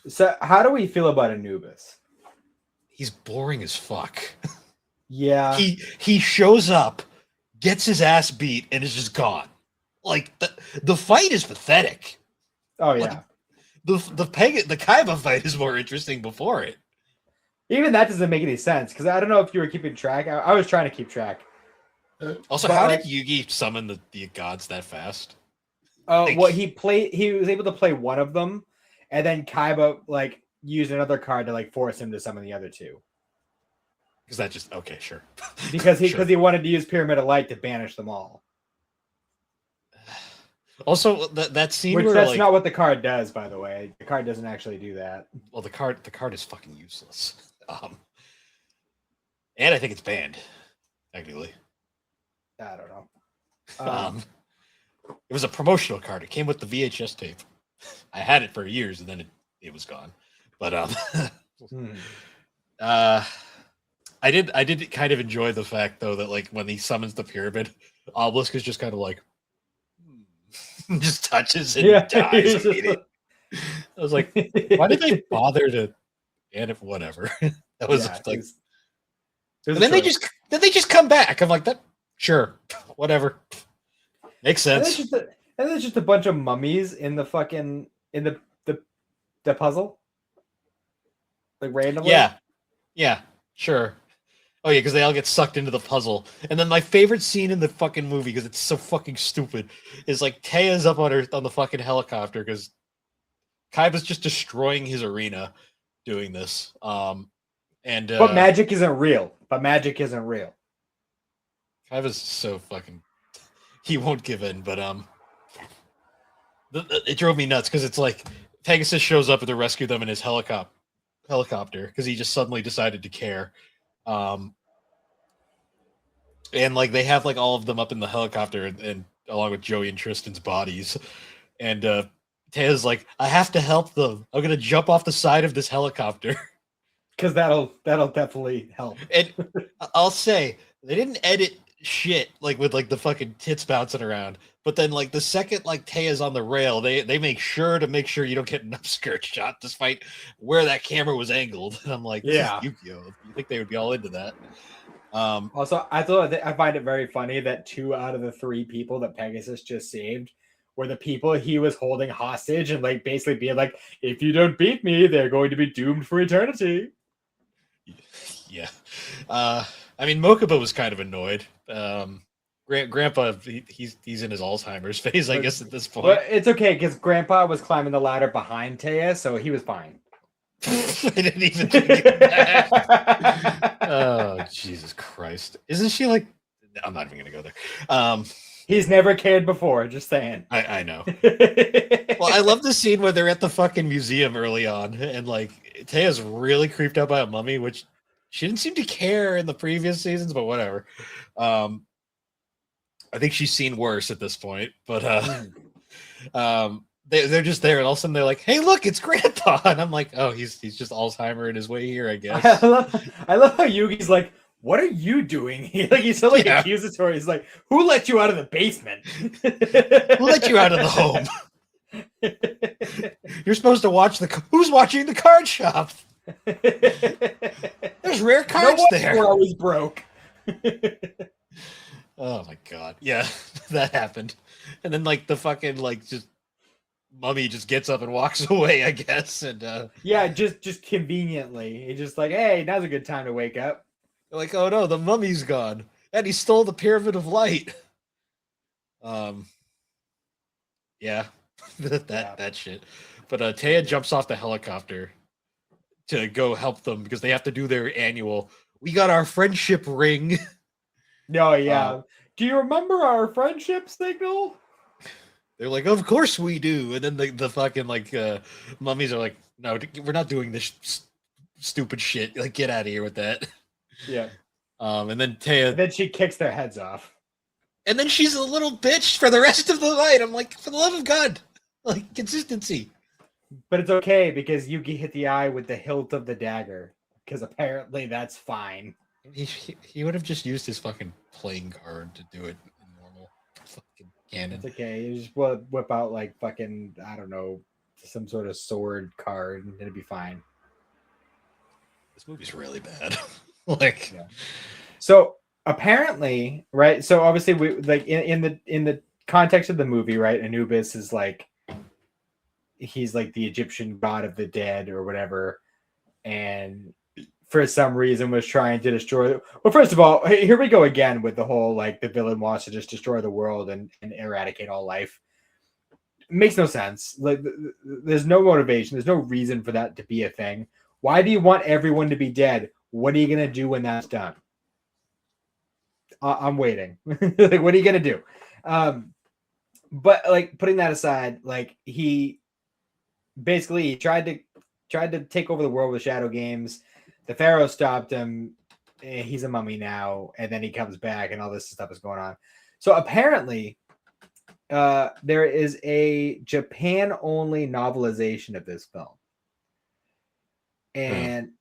So, how do we feel about Anubis? He's boring as fuck. Yeah. He shows up, gets his ass beat, and is just gone. Like the fight is pathetic. Oh yeah. Like, the Kaiba fight is more interesting before it. Even that doesn't make any sense because I don't know if you were keeping track. I was trying to keep track. Also, how did Yugi summon the gods that fast? Well, he was able to play one of them, and then Kaiba like used another card to like force him to summon the other two. Because that just okay, sure. Because he wanted to use Pyramid of Light to banish them all. Also, that scene which where that's like, not what the card does, by the way. The card doesn't actually do that. Well, the card is fucking useless. And I think it's banned, technically. I don't know. It was a promotional card. It came with the VHS tape. I had it for years, and then it was gone. But I did kind of enjoy the fact though that like when he summons the pyramid, Obelisk is just kind of like just touches and dies immediately. I was like, why did they bother to and if whatever? That was like and then they just come back. I'm like, that sure, whatever. Makes sense. And there's just a bunch of mummies in the fucking in the puzzle. Like randomly. Yeah, sure. Oh yeah, because they all get sucked into the puzzle. And then my favorite scene in the fucking movie, because it's so fucking stupid, is like Taya's up on the fucking helicopter because Kaiba's just destroying his arena doing this. But magic isn't real. Kaiba's so fucking he won't give in, but it drove me nuts because it's like Pegasus shows up to rescue them in his helicopter because he just suddenly decided to care. And like they have like all of them up in the helicopter and along with Joey and Tristan's bodies, and Taya's like, I have to help them. I'm gonna jump off the side of this helicopter. Because that'll definitely help. And I'll say they didn't edit shit like with like the fucking tits bouncing around. But then like the second like Taya's on the rail, they make sure you don't get an upskirt shot despite where that camera was angled. And I'm like, this is Yu-Gi-Oh! You think they would be all into that? Also, I find it very funny that 2 out of the 3 people that Pegasus just saved were the people he was holding hostage and like basically being like, if you don't beat me, they're going to be doomed for eternity. Yeah. I mean, Mokuba was kind of annoyed. Grandpa, he's in his Alzheimer's phase, I guess, at this point. But it's okay because Grandpa was climbing the ladder behind Taya, so he was fine. I didn't even think of that. Oh, Jesus Christ. Isn't she like... I'm not even going to go there. He's never cared before, just saying. I know. Well, I love the scene where they're at the fucking museum early on, and like Taya's really creeped out by a mummy, which she didn't seem to care in the previous seasons, but whatever. I think she's seen worse at this point, but they're just there, and all of a sudden they're like, "Hey, look, it's Grandpa!" And I'm like, "Oh, he's just Alzheimer in his way here, I guess." I love how Yugi's like, "What are you doing?" He's so like accusatory. He's like, "Who let you out of the basement? Who let you out of the home? You're supposed to watch who's watching the card shop? There's rare cards there. We're always broke." Oh my god. Yeah, that happened. And then like the fucking like just mummy just gets up and walks away, I guess. And yeah, just conveniently. He's just like, hey, now's a good time to wake up. They're like, oh no, the mummy's gone. And he stole the pyramid of light. Yeah. that shit. But Taya jumps off the helicopter to go help them because they have to do their annual, we got our friendship ring. No, yeah. Do you remember our friendship signal? They're like, of course we do. And then the fucking like mummies are like, no, we're not doing this stupid shit. Like, get out of here with that. Yeah. And then Taya. And then she kicks their heads off. And then she's a little bitch for the rest of the night. I'm like, for the love of God, like consistency. But it's okay because Yugi hit the eye with the hilt of the dagger. Because apparently that's fine. He would have just used his fucking playing card to do it in normal fucking canon. It's okay. You just whip out like fucking, I don't know, some sort of sword card and it'd be fine. This movie's really bad. Like, yeah. So apparently, right? So obviously, we like in the context of the movie, right? Anubis is like he's like the Egyptian god of the dead or whatever, and for some reason was trying to destroy. Well, first of all, here we go again with the whole like the villain wants to just destroy the world and eradicate all life. It makes no sense. Like, there's no motivation. There's no reason for that to be a thing. Why do you want everyone to be dead? What are you gonna do when that's done? I'm waiting. Like, what are you gonna do? But like putting that aside, like he basically tried to take over the world with Shadow Games. The Pharaoh stopped him. He's a mummy now, and then he comes back, and all this stuff is going on. So apparently, there is a Japan-only novelization of this film, and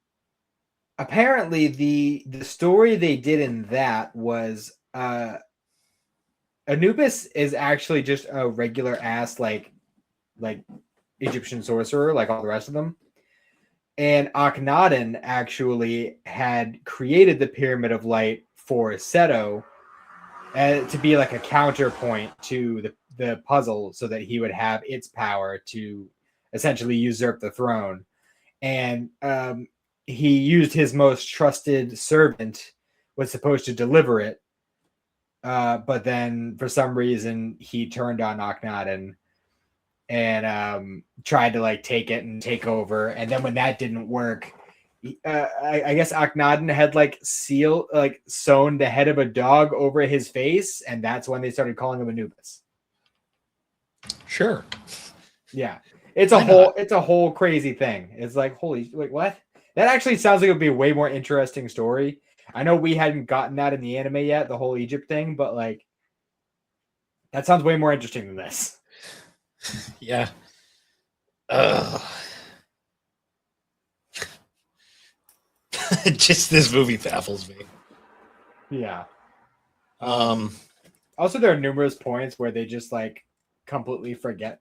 apparently the story they did in that was Anubis is actually just a regular ass like Egyptian sorcerer, like all the rest of them. And Akhenaten actually had created the Pyramid of Light for Seto to be like a counterpoint to the puzzle so that he would have its power to essentially usurp the throne. And he used his most trusted servant, was supposed to deliver it. But then for some reason he turned on Akhenaten and tried to like take it and take over. And then when that didn't work, I guess Akhenaten had like sewn the head of a dog over his face, and that's when they started calling him Anubis. Sure. Yeah. It's a whole crazy thing. It's like, holy, like what? That actually sounds like it would be a way more interesting story. I know we hadn't gotten that in the anime yet, the whole Egypt thing, but like that sounds way more interesting than this. Yeah. Ugh. Just this movie baffles me. Yeah. Um, Also, there are numerous points where they just like completely forget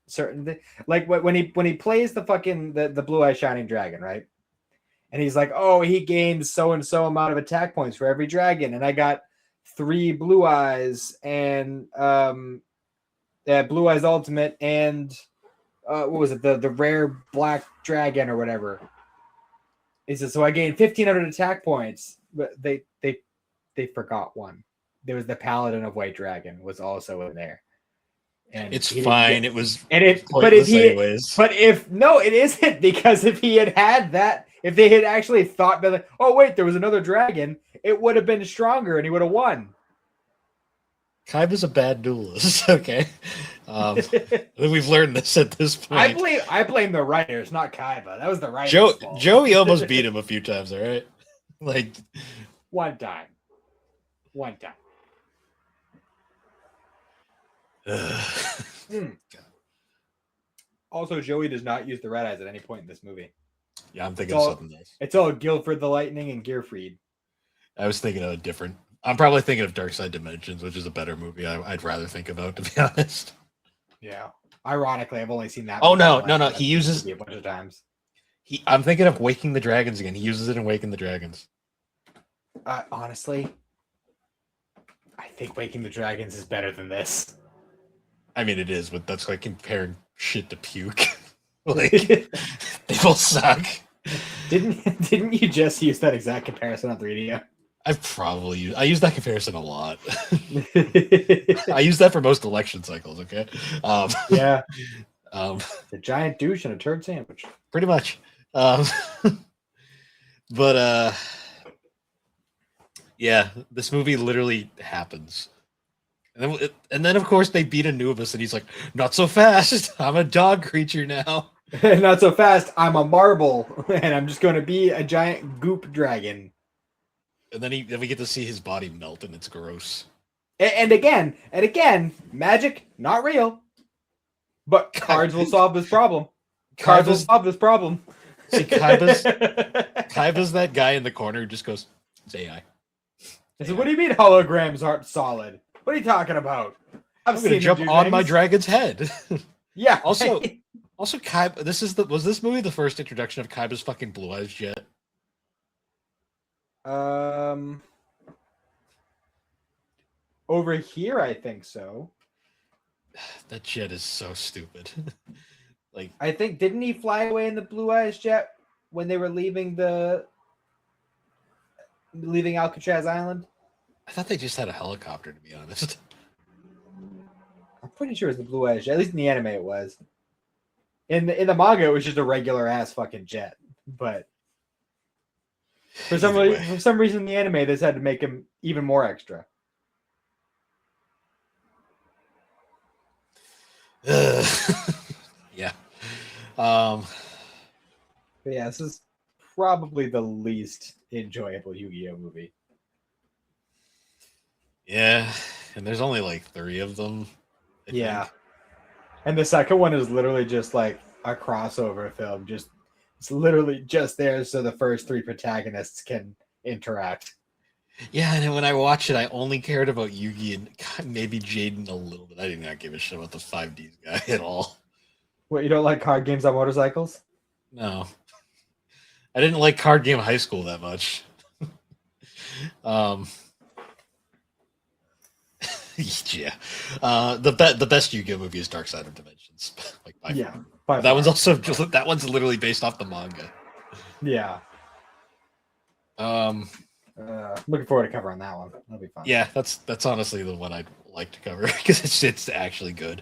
certain things. Like when he plays the fucking the blue eye shining dragon, right? And he's like, oh, he gains so and so amount of attack points for every dragon, and I got 3 blue eyes and blue eyes ultimate and what was it, the rare black dragon or whatever. He says, so I gained 1,500 attack points, but they forgot one. There was the Paladin of White Dragon was also in there. And it's fine. It was anyways. But if no, it isn't, because if he had that, if they had actually thought that, oh wait, there was another dragon, it would have been stronger and he would have won. Kaiba's a bad duelist. Okay, we've learned this at this point. I blame the writers, not Kaiba. That was the writers' fault. Joey almost beat him a few times. All right, like one time. Also, Joey does not use the red eyes at any point in this movie. Yeah, I'm thinking of something else. It's all Guilford the Lightning and Gearfried. I was thinking of a different. I'm probably thinking of Dark Side Dimensions, which is a better movie. I'd rather think about, to be honest. Yeah. Ironically, I've only seen that. Oh no! He uses a bunch of times. I'm thinking of Waking the Dragons again. He uses it in Waking the Dragons. Honestly, I think Waking the Dragons is better than this. I mean, it is, but that's like comparing shit to puke. Like they both suck. Didn't you just use that exact comparison on 3D? I use that comparison a lot. I use that for most election cycles. Okay. Yeah. The giant douche and a turd sandwich. Pretty much. But yeah, this movie literally happens. And then of course they beat Anubis and he's like, not so fast. I'm a dog creature now. Not so fast. I'm a marble and I'm just going to be a giant goop dragon. And then we get to see his body melt and it's gross. And again, magic, not real. But cards will solve this problem. Cards will solve this problem. See, Kaiba's that guy in the corner who just goes, it's AI. I said, what do you mean holograms aren't solid? What are you talking about? I'm going to jump on my dragon's head. Yeah. Also, Kaiba. Was this movie the first introduction of Kaiba's fucking blue eyes jet? Over here, I think so. That jet is so stupid. Like, I think, didn't he fly away in the blue eyes jet when they were leaving Alcatraz Island? I thought they just had a helicopter, to be honest. I'm pretty sure it was the blue eyes jet. At least in the anime, it was. In the manga, it was just a regular ass fucking jet. But for some reason, in the anime, they just had to make him even more extra. Yeah. But yeah, this is probably the least enjoyable Yu-Gi-Oh movie. Yeah, and there's only like 3 of them. I think. And the second one is literally just like a crossover film. It's literally just there so the first 3 protagonists can interact. Yeah, and when I watched it, I only cared about Yugi and maybe Jaden a little bit. I did not give a shit about the 5Ds guy at all. What, you don't like card games on motorcycles? No. I didn't like Card Game High School that much. Yeah. The best Yu-Gi-Oh movie is Dark Side of Dimensions. Like by far. That one's literally based off the manga. Yeah. Looking forward to covering that one. That'll be fun. Yeah, that's honestly the one I'd like to cover because it's actually good.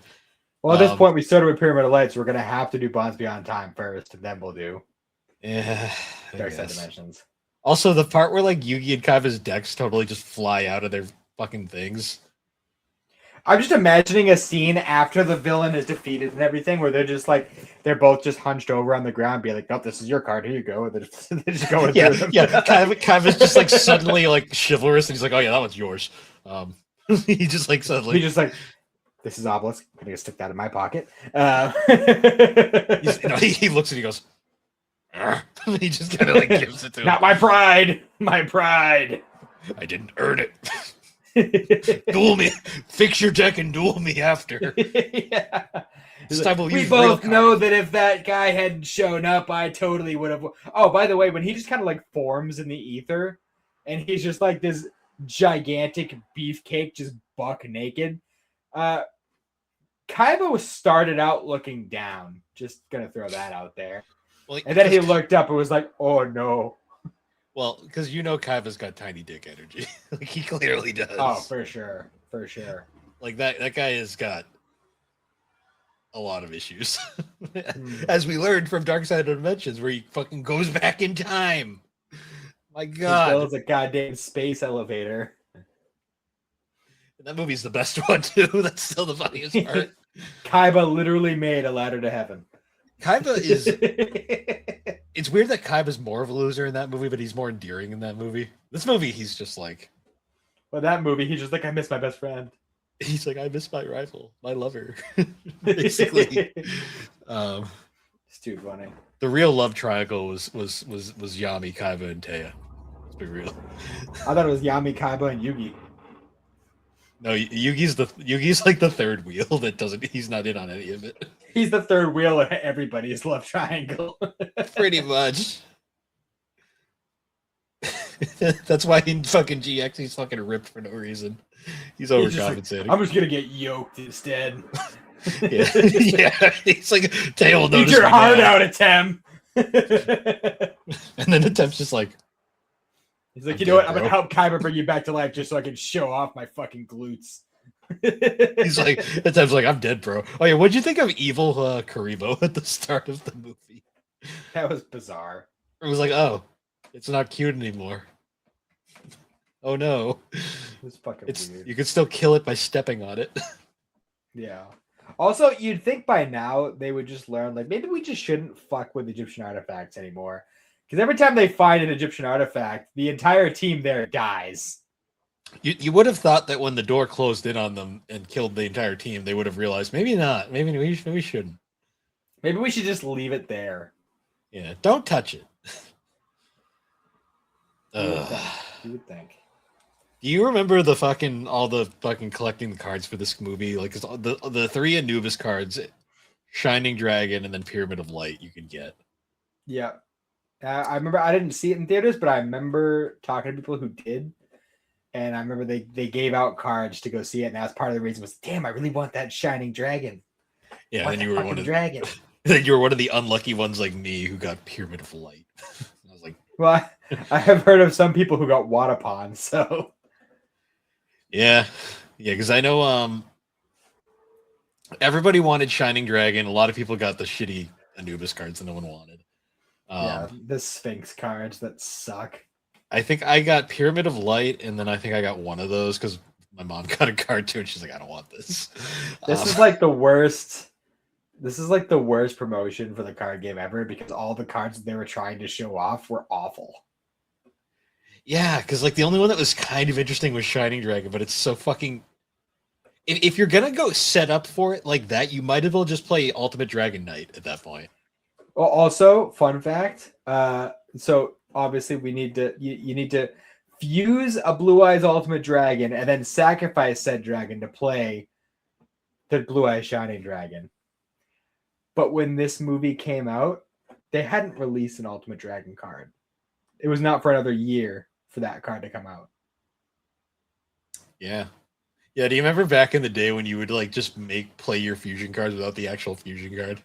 Well, at this point, we started with Pyramid of Lights. So we're gonna have to do Bonds Beyond Time first, and then we'll do Dark Side Dimensions. Also, the part where like Yugi and Kaiba's decks totally just fly out of their fucking things. I'm just imagining a scene after the villain is defeated and everything, where they're both just hunched over on the ground, be like, "Oh, this is your card. Here you go." And they're just going through them. Yeah. Kaiba's just like suddenly like chivalrous, and he's like, "Oh yeah, that one's yours." He just like suddenly. He just like, This is obelisk. I'm gonna stick that in my pocket. He looks and he goes. He just kind of like gives it to him. Not my pride. My pride. I didn't earn it. Duel me. Fix your deck and duel me after. Yeah. This time We both know that if that guy hadn't shown up, I totally would have. Oh, by the way, when he just kind of like forms in the ether, and he's just like this gigantic beefcake, just buck naked. Kaiba started out looking down. Just gonna throw that out there. Well, and then he looked up and was like, "Oh no." Well, because Kaiba's got tiny dick energy. Like he clearly does. Oh, for sure, for sure. Like that guy has got a lot of issues, as we learned from Dark Side of Dimensions, where he fucking goes back in time. My God, he builds a goddamn space elevator. And that movie's the best one too. That's still the funniest part. Kaiba literally made a ladder to heaven. Kaiba is. It's weird that Kaiba's more of a loser in that movie, but he's more endearing in that movie. This movie, he's just like. Well, that movie, he's just like, I miss my best friend. He's like, I miss my rival, my lover. Basically, it's too funny. The real love triangle was Yami, Kaiba, and Taya. Let's be real. I thought it was Yami, Kaiba, and Yugi. No, Yugi's like the third wheel that doesn't. He's not in on any of it. He's the third wheel of everybody's love triangle. Pretty much. That's why in fucking GX he's fucking ripped for no reason. He's overcompensating. I'm just gonna get yoked instead. Yeah, yeah. He's like, Tail will notice your heart now. out, Atem. And then Atem's just like, he's like, you know what? I'm gonna help Kaiba bring you back to life just so I can show off my fucking glutes. He's like, Atem's like, I'm dead, bro. Oh yeah, what'd you think of evil Karibo at the start of the movie? That was bizarre. It was like, oh, it's not cute anymore. Oh no. It was fucking weird. You could still kill it by stepping on it. Yeah. Also, you'd think by now they would just learn, like, maybe we just shouldn't fuck with Egyptian artifacts anymore. Because every time they find an Egyptian artifact, the entire team there dies. You would have thought that when the door closed in on them and killed the entire team, they would have realized, maybe not. Maybe we shouldn't. Maybe we should just leave it there. Yeah, don't touch it. You would think. Do you remember all the fucking collecting the cards for this movie? Like the three Anubis cards, Shining Dragon, and then Pyramid of Light you could get. Yeah. I remember I didn't see it in theaters, but I remember talking to people who did. And I remember they gave out cards to go see it. And that's part of the reason was, damn, I really want that Shining Dragon. Yeah, and you were one of dragon. Then you were one of the unlucky ones like me who got Pyramid of Light. I was like, well, I have heard of some people who got Watapon, so. Yeah, because I know everybody wanted Shining Dragon. A lot of people got the shitty Anubis cards that no one wanted. Yeah, the Sphinx cards that suck. I think I got Pyramid of Light, and then I think I got one of those because my mom got a card too, and she's like, I don't want this. This is like the worst. This is like the worst promotion for the card game ever because all the cards that they were trying to show off were awful. Yeah, because like the only one that was kind of interesting was Shining Dragon, but it's so fucking. If you're gonna go set up for it like that, you might as well just play Ultimate Dragon Knight at that point. Well, also, fun fact. So obviously, we need to. You need to fuse a Blue Eyes Ultimate Dragon and then sacrifice said dragon to play the Blue Eyes Shining Dragon. But when this movie came out, they hadn't released an Ultimate Dragon card. It was not for another year for that card to come out. Yeah. Yeah, do you remember back in the day when you would like just play your fusion cards without the actual fusion card?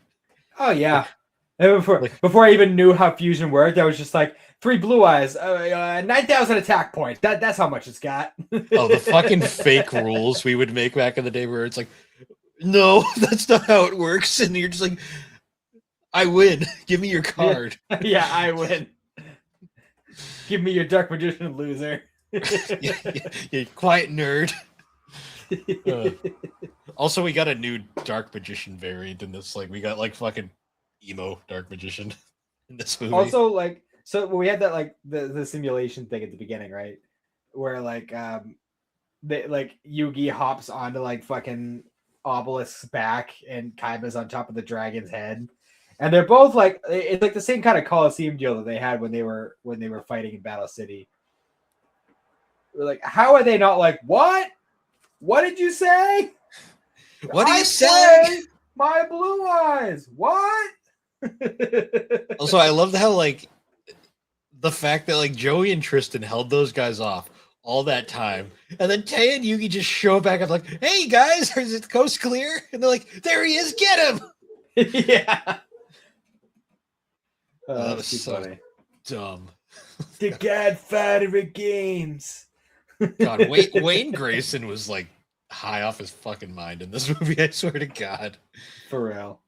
Oh yeah. And before I even knew how fusion worked, I was just like 3 Blue Eyes, 9,000 attack points. That's how much it's got. Oh, the fucking fake rules we would make back in the day where it's like, no, that's not how it works, and you're just like, I win. Give me your card. Yeah, I win. Give me your Dark Magician, loser. You quiet nerd. Also, we got a new Dark Magician variant in this. Like, we got like fucking emo Dark Magician in this movie. Also, like, so we had that like the simulation thing at the beginning, right? Where like they like Yugi hops onto like fucking obelisk's back and Kaiba's on top of the dragon's head. And they're both like, it's like the same kind of Coliseum deal that they had when they were fighting in Battle City. We're like, how are they not like, what? What did you say? What are you saying? My blue eyes. What? Also, I love how like the fact that like Joey and Tristan held those guys off all that time, and then Tay and Yugi just show back up like, "Hey guys, is the coast clear?" And they're like, "There he is, get him!" Yeah. That was too so funny. dumb. The Godfather of games. God, Wayne Grayson was like high off his fucking mind in this movie. I swear to God. For real.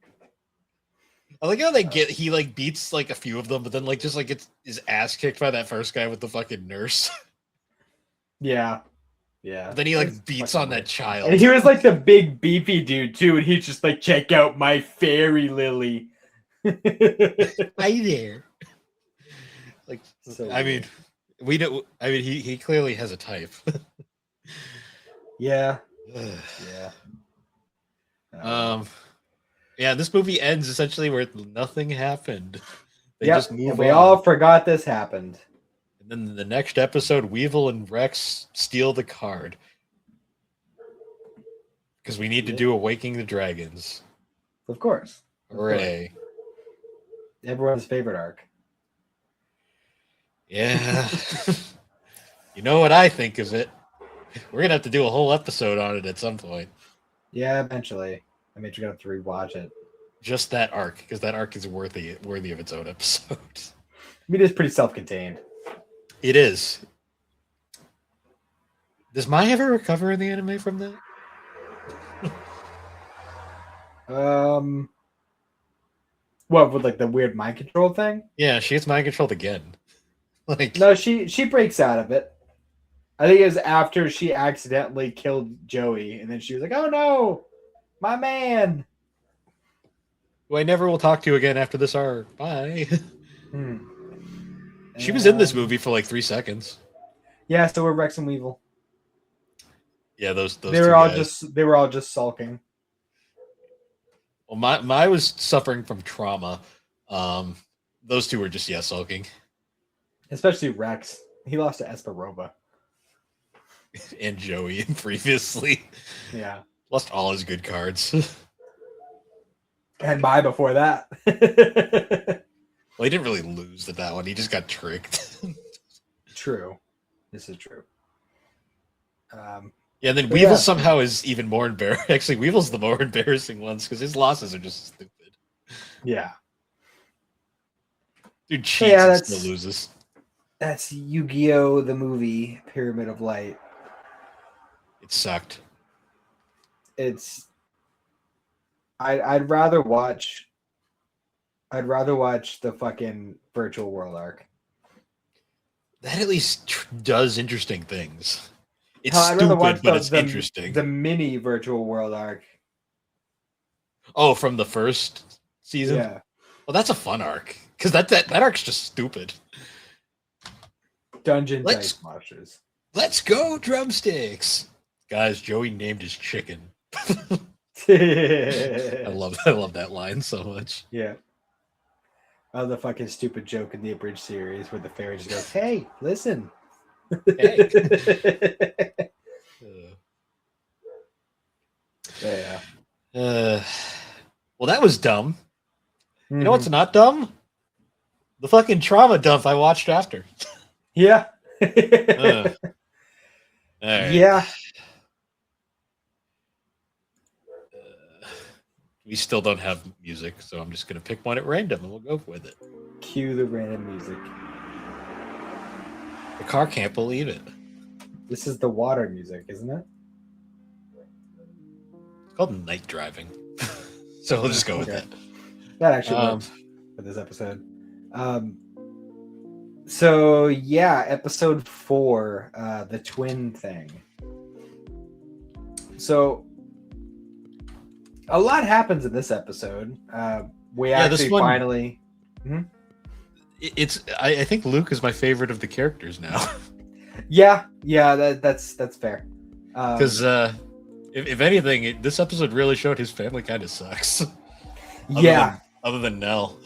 I like how he like beats like a few of them, but then like just like gets his ass kicked by that first guy with the fucking nurse. Yeah. Yeah. Then he like beats on that child. And he was like the big beefy dude too, and he's just like, check out my fairy lily. Hi there. Like, So I mean, we don't. I mean, he clearly has a type. Yeah. Yeah. Yeah. This movie ends essentially where nothing happened. They Yep, just move and we on. all forgot this happened. And then in the next episode, Weevil and Rex steal the card because we need to do Awakening the Dragons. Of course. Hooray! Everyone's favorite arc. Yeah. You know what I think of it? We're gonna have to do a whole episode on it at some point. Yeah, eventually. I mean, you're gonna have to rewatch it. Just that arc, because that arc is worthy of its own episode. I mean, it's pretty self-contained. It is. Does Mai ever recover in the anime from that? What, with like the weird mind control thing? Yeah, she gets mind controlled again. Like, No, she breaks out of it. I think it was after she accidentally killed Joey, and then she was like, "Oh no, my man." I never will talk to you again after this arc. Bye. Hmm. She was in this movie for like 3 seconds. Yeah, so we're Rex and Weevil. Yeah, those They two were all guys. just sulking. Well, Mai was suffering from trauma. Those two were just sulking. Especially Rex. He lost to Esperova. And Joey previously. Yeah. Lost all his good cards. And Mai before that. Well, he didn't really lose at that one. He just got tricked. True. This is true. Yeah, and then Weevil somehow is even more embarrassing. Actually, Weevil's the more embarrassing ones because his losses are just stupid. Yeah. Dude cheats and still loses. That's Yu-Gi-Oh! The movie, Pyramid of Light. It sucked. I'd rather watch the fucking virtual world arc. That at least does interesting things. It's I'd rather watch stupid, but it's interesting. The mini virtual world arc. Oh, from the first season? Yeah. Well, that's a fun arc. Because that arc's just stupid. Dungeon Dice Monsters. Let's go, drumsticks. Guys, Joey named his chicken. I love that line so much. Yeah. Oh, the fucking stupid joke in the abridged series where the fairy just goes, "Hey, listen." Hey. Yeah. Well, that was dumb. You know what's not dumb? The fucking trauma dump I watched after. Yeah. All right. Yeah. We still don't have music, so I'm just going to pick one at random and we'll go with it. Cue the random music. The car can't believe it. This is the water music, isn't it? It's called night driving. So we'll just go with that. That actually works for this episode. So yeah, episode 4, the twin thing. So a lot happens in this episode. We actually finally. I think Luke is my favorite of the characters now. Yeah, that's fair. Because if anything, this episode really showed his family kind of sucks. Yeah, Other than Nell.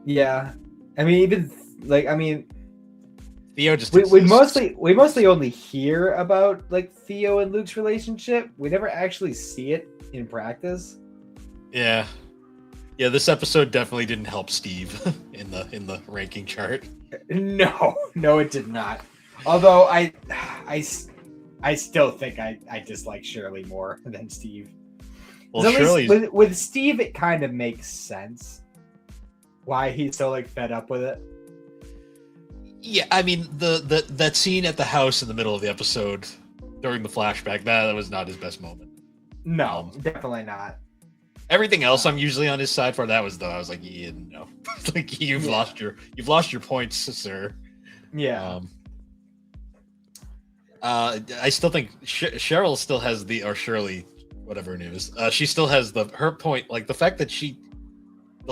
yeah. I mean, even like, I mean, Theo just we exists. mostly only hear about like Theo and Luke's relationship. We never actually see it in practice. Yeah. Yeah, this episode definitely didn't help Steve in the ranking chart. No, it did not. Although I still think I dislike Shirley more than Steve. Well, At least Shirley's with Steve, it kind of makes sense why he's so like fed up with it. yeah, I mean that scene at the house in the middle of the episode during the flashback, that was not his best moment. No, definitely not. Everything else I'm usually on his side for. That was though I was like, yeah, no. Like you've lost your points, sir. Yeah. I still think Cheryl still has or Shirley, whatever her name is. She still has her point. Like the fact that the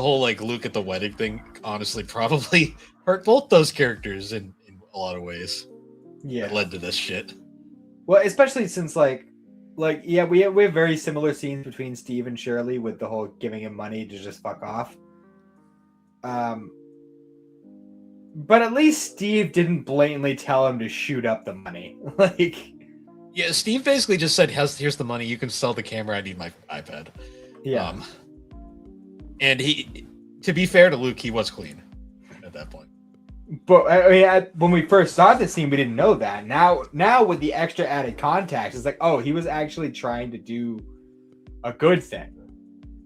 whole like Luke at the wedding thing, honestly, probably hurt both those characters in a lot of ways. Yeah. That led to this shit. Well, especially since like yeah, we have very similar scenes between Steve and Shirley with the whole giving him money to just fuck off. But at least Steve didn't blatantly tell him to shoot up the money. Like, yeah, Steve basically just said, "Here's the money. You can sell the camera. I need my iPad." yeah. And to be fair to Luke, he was clean at that point. But I mean, when we first saw the scene, we didn't know that. Now with the extra added context, it's like, oh, he was actually trying to do a good thing.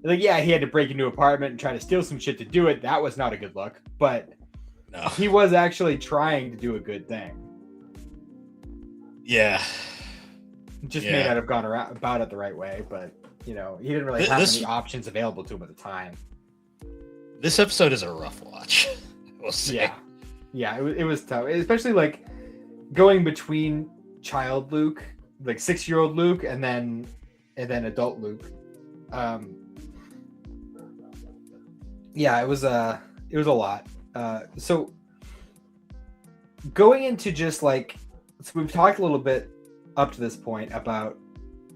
Like, yeah, he had to break into an apartment and try to steal some shit to do it. That was not a good look. But No. he was actually trying to do a good thing. Yeah. Just may not have gone about it the right way, but you know, he didn't really have any options available to him at the time. This episode is a rough watch. We'll say. Yeah, it was tough, especially like going between child Luke, like 6-year-old Luke, and then adult Luke. Yeah, it was a lot. So going into just like, so we've talked a little bit up to this point about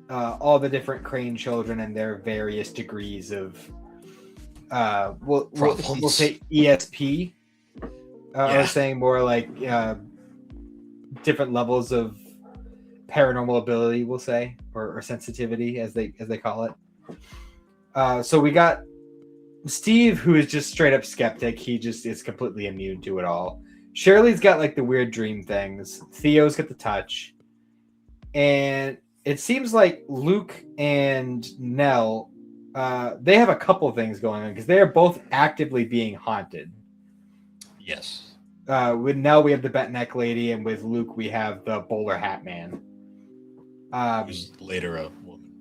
all the different Crane children and their various degrees of we'll say ESP. I was saying more like different levels of paranormal ability, we'll say, or sensitivity as they call it. So we got Steve, who is just straight up skeptic. He just is completely immune to it all. Shirley's got like the weird dream things. Theo's got the touch. And it seems like Luke and Nell, they have a couple things going on because they are both actively being haunted. Yes. With Nell, we have the bent neck lady, and with Luke, we have the bowler hat man. Who's later a woman.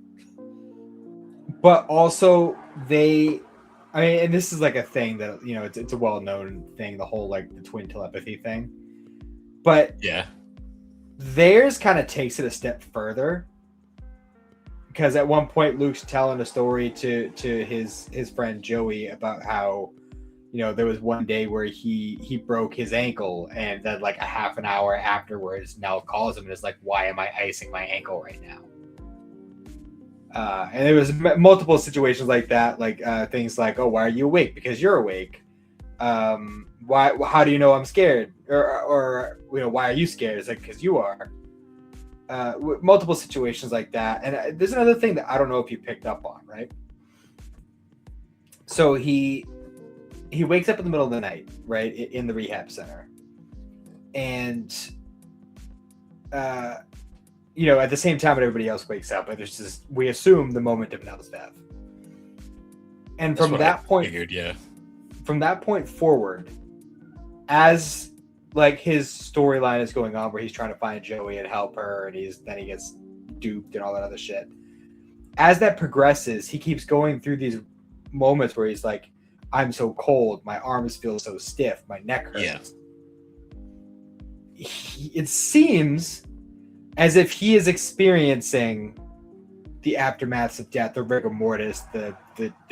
But also, and this is like a thing that, you know, it's a well-known thing, the whole like the twin telepathy thing. But yeah, theirs kind of takes it a step further, because at one point Luke's telling a story to his friend Joey about how, you know, there was one day where he broke his ankle, and then like a half an hour afterwards, Nell calls him and is like, "Why am I icing my ankle right now?" And there was multiple situations like that, like things like, "Oh, why are you awake? Because you're awake." Why? How do you know I'm scared? Or you know, why are you scared? It's like, because you are. Multiple situations like that. And there's another thing that I don't know if you picked up on, right? So he wakes up in the middle of the night, right, in the rehab center, and you know, at the same time that everybody else wakes up, but there's just, we assume, the moment of Nell's death. And from that point, from that point forward, as like his storyline is going on, where he's trying to find Joey and help her, and then he gets duped and all that other shit. As that progresses, he keeps going through these moments where he's like, "I'm so cold, my arms feel so stiff, my neck hurts." Yeah. It seems as if he is experiencing the aftermaths of death, the rigor mortis, the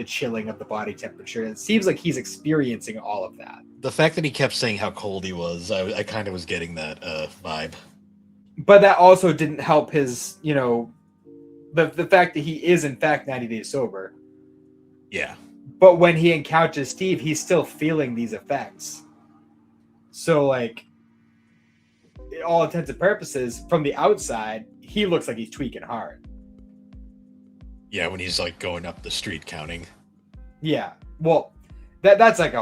chilling of the body temperature. It seems like he's experiencing all of that. The fact that he kept saying how cold he was, I kind of was getting that vibe. But that also didn't help his, you know, the fact that he is in fact 90 days sober. Yeah. But when he encounters Steve, he's still feeling these effects. So, like, all intents and purposes, from the outside, he looks like he's tweaking hard. Yeah, when he's like going up the street counting. Yeah. Well, that's like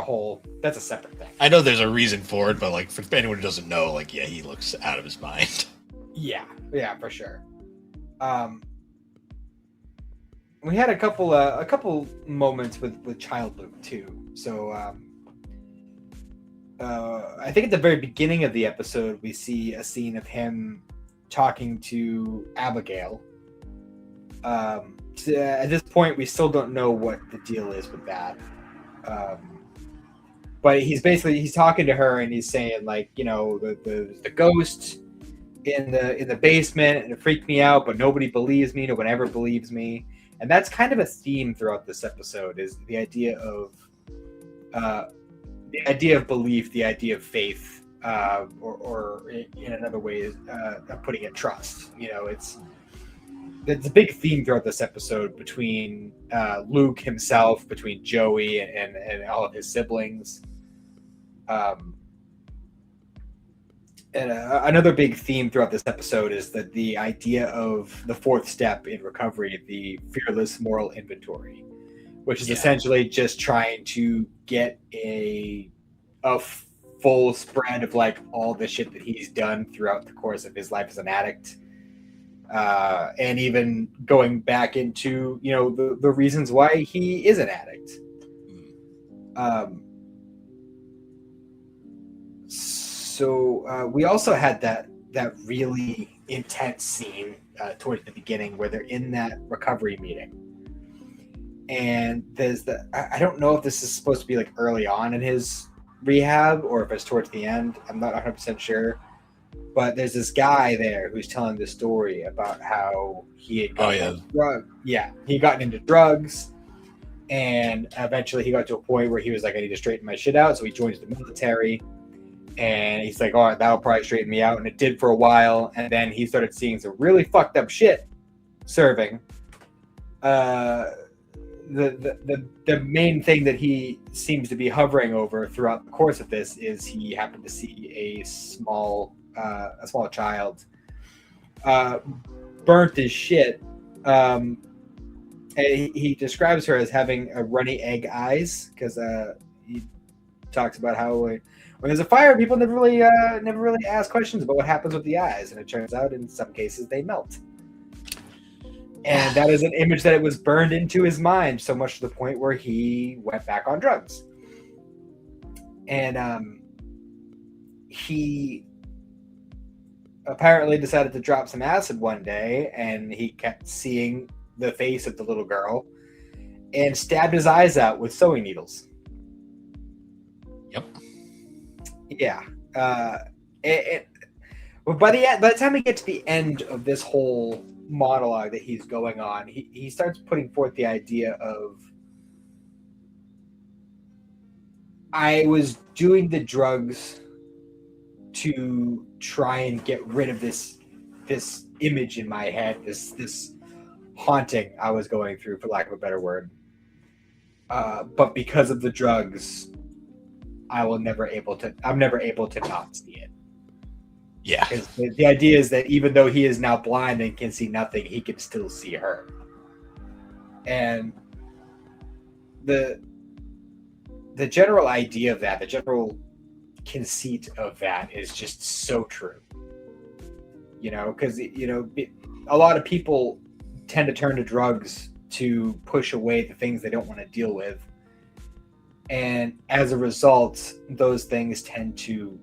that's a separate thing. I know there's a reason for it, but like for anyone who doesn't know, like, yeah, he looks out of his mind. Yeah, for sure. We had a couple moments with Child Luke too. So I think at the very beginning of the episode, we see a scene of him talking to Abigail. At this point, we still don't know what the deal is with that. But he's talking to her and he's saying, like, you know, the ghost in the basement, and it freaked me out, but nobody believes me. No one ever believes me. And that's kind of a theme throughout this episode, is the idea of belief, the idea of faith, or in another way, of putting it, trust. You know, it's a big theme throughout this episode between Luke himself, between Joey and all of his siblings. And another big theme throughout this episode is that the idea of the fourth step in recovery, the fearless moral inventory, which is essentially just trying to get a full spread of like all the shit that he's done throughout the course of his life as an addict. And even going back into, you know, the reasons why he is an addict. So we also had that really intense scene towards the beginning where they're in that recovery meeting. And there's I don't know if this is supposed to be like early on in his rehab or if it's towards the end. I'm not 100% sure. But there's this guy there who's telling the story about how he had gotten he'd gotten into drugs, and eventually he got to a point where he was like, I need to straighten my shit out. So he joins the military, and he's like, all right, that'll probably straighten me out. And it did for a while. And then he started seeing some really fucked up shit serving. The main thing that he seems to be hovering over throughout the course of this is he happened to see a small child burnt as shit. And he describes her as having a runny egg eyes, because he talks about how when there's a fire, people never really ask questions about what happens with the eyes, and it turns out in some cases they melt. And that is an image that it was burned into his mind, so much to the point where he went back on drugs. And he apparently decided to drop some acid one day, and he kept seeing the face of the little girl and stabbed his eyes out with sewing needles. Yep. Yeah. But by the time we get to the end of this whole monologue that he's going on, he starts putting forth the idea of, I was doing the drugs to try and get rid of this image in my head, this haunting I was going through, for lack of a better word. But because of the drugs, I'm never able to not see it. Yeah. The idea is that even though he is now blind and can see nothing, he can still see her. And the general idea of that, the general conceit of that is just so true. You know, because, you know, a lot of people tend to turn to drugs to push away the things they don't want to deal with. And as a result, those things tend to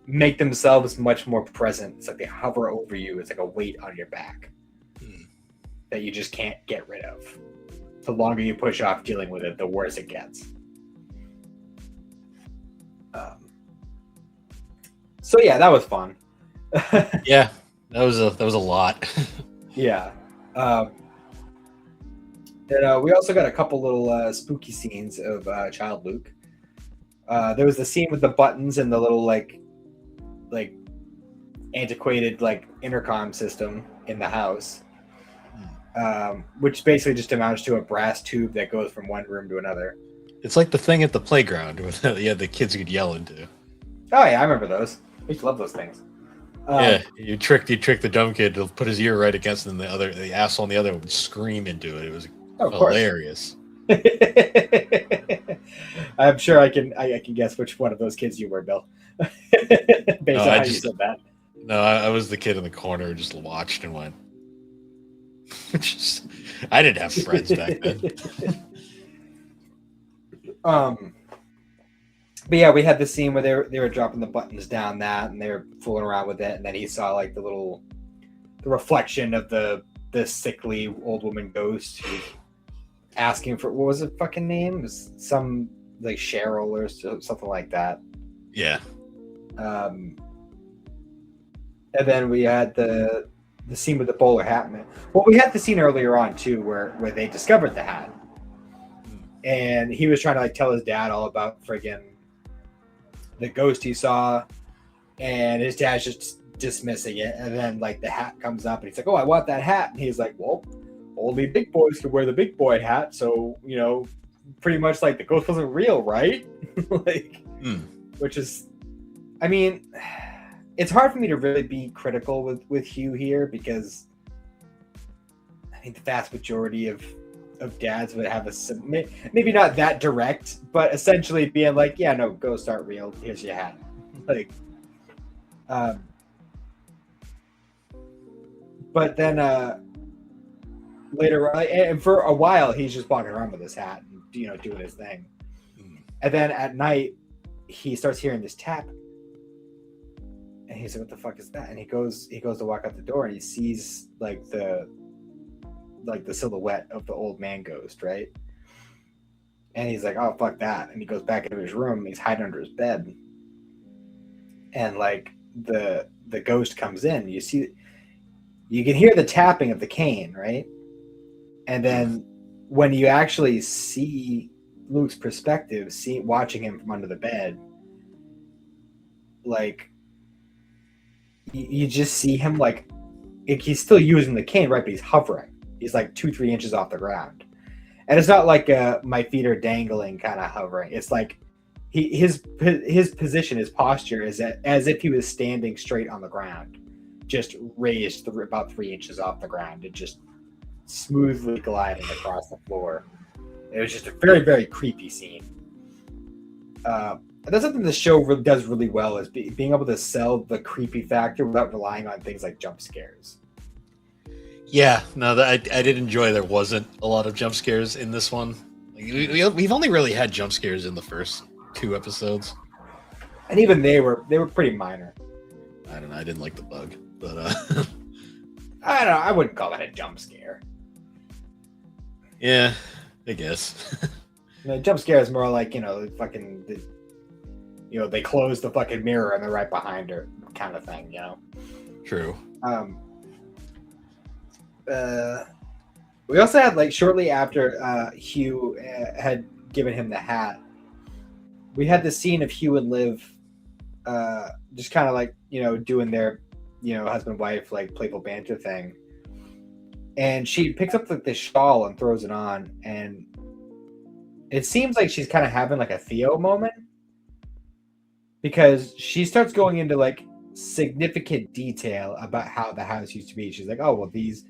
make themselves much more present. It's like they hover over you. It's like a weight on your back that you just can't get rid of. The longer you push off dealing with it, the worse it gets. So yeah, that was fun. Yeah, that was a lot. Yeah. And we also got a couple little spooky scenes of Child Luke. There was the scene with the buttons and the little like antiquated like intercom system in the house, which basically just amounts to a brass tube that goes from one room to another. It's like the thing at the playground where the kids could yell into. Oh yeah, I remember those. I used to love those things. Yeah, you tricked the dumb kid to put his ear right against it, and the asshole on the other would scream into it. It was hilarious. I'm sure I can guess which one of those kids you were, Bill. Based on how you said that. No, I was the kid in the corner who just watched and went. I didn't have friends back then. But yeah, we had the scene where they were dropping the buttons down that, and they were fooling around with it, and then he saw like the reflection of the sickly old woman ghost who was asking for, what was the fucking name? It was some like Cheryl or something like that. Yeah. And then we had the scene with the bowler hat man. Well, we had the scene earlier on too where they discovered the hat, and he was trying to like tell his dad all about friggin' the ghost he saw, and his dad's just dismissing it. And then like the hat comes up, and he's like, "Oh, I want that hat." And he's like, "Well, only big boys can wear the big boy hat, so you know, pretty much like the ghost wasn't real, right?" Like, which is, I mean, it's hard for me to really be critical with Hugh here, because I think the vast majority of dads would have maybe not that direct, but essentially being like, yeah, no, ghosts aren't real, here's your hat. Like, but then later, and for a while he's just walking around with his hat and, you know, doing his thing. And then at night he starts hearing this tap, and he's like, what the fuck is that? And he goes to walk out the door, and he sees like the silhouette of the old man ghost, right? And he's like, oh, fuck that. And he goes back into his room, and he's hiding under his bed. And like the ghost comes in. You can hear the tapping of the cane, right? And then when you actually see Luke's perspective, watching him from under the bed, like you just see him like he's still using the cane, right? But he's hovering. He's like 2-3 inches off the ground, and it's not like my feet are dangling kind of hovering. It's like his position, his posture is as if he was standing straight on the ground, just raised about 3 inches off the ground and just smoothly gliding across the floor. It was just a very, very creepy scene. That's something the show really does really well, is being able to sell the creepy factor without relying on things like jump scares. Yeah, no, I did enjoy there wasn't a lot of jump scares in this one. Like, we've only really had jump scares in the first 2 episodes, and even they were pretty minor. I don't know. I didn't like the bug, but I don't know. I wouldn't call that a jump scare. Yeah, I guess. Jump scare is more like, you know, they close the fucking mirror and they're right behind her, kind of thing. You know. True. We also had, like, shortly after Hugh had given him the hat, we had the scene of Hugh and Liv just kind of like, you know, doing their, you know, husband-wife like playful banter thing, and she picks up like this shawl and throws it on, and it seems like she's kind of having like a Theo moment, because she starts going into like significant detail about how the house used to be. She's like, oh, well, these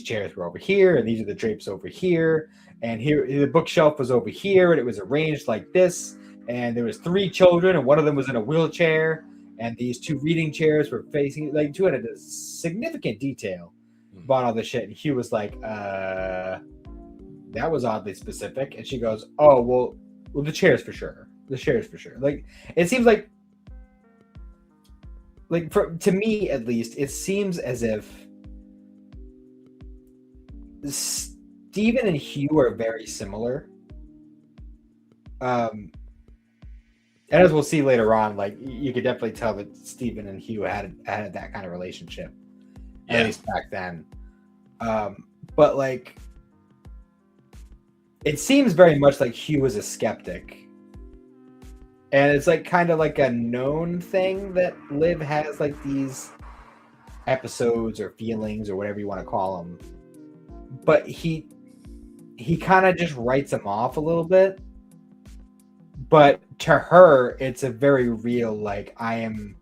chairs were over here, and these are the drapes over here, and here the bookshelf was over here, and it was arranged like this, and there was 3 children, and one of them was in a wheelchair, and these 2 reading chairs were facing, like, to it, significant detail about all this shit. And Hugh was like, that was oddly specific. And she goes, oh, well, the chairs for sure. The chairs for sure. Like, it seems like to me at least, it seems as if Stephen and Hugh are very similar. And as we'll see later on, like, you could definitely tell that Stephen and Hugh had that kind of relationship, at least back then. But like, it seems very much like Hugh was a skeptic, and it's like kind of like a known thing that Liv has like these episodes or feelings or whatever you want to call them. But he kind of just writes them off a little bit. But to her, it's a very real, like, I am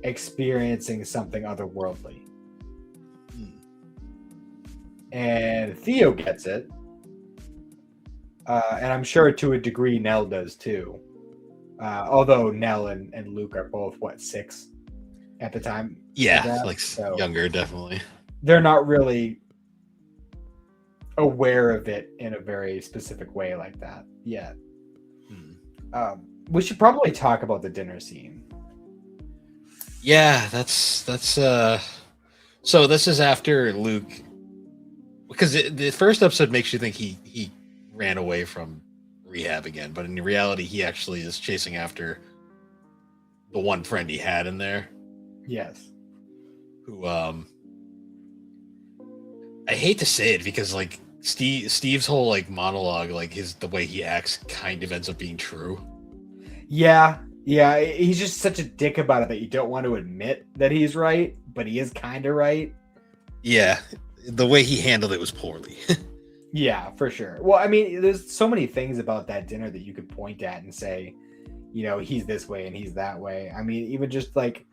experiencing something otherworldly. And Theo gets it. And I'm sure to a degree Nell does too. Although Nell and Luke are both, 6 at the time? Yeah, like so younger, definitely. They're not really aware of it in a very specific way like that yet. We should probably talk about the dinner scene. Yeah, that's so this is after Luke, because the first episode makes you think he ran away from rehab again, but in reality he actually is chasing after the one friend he had in there. Yes. Who I hate to say it because like Steve's whole like monologue, like the way he acts kind of ends up being true. Yeah, he's just such a dick about it that you don't want to admit that he's right, but he is kind of right. Yeah, the way he handled it was poorly. Yeah, for sure. Well, I mean, there's so many things about that dinner that you could point at and say, he's this way and he's that way. I mean, even just like,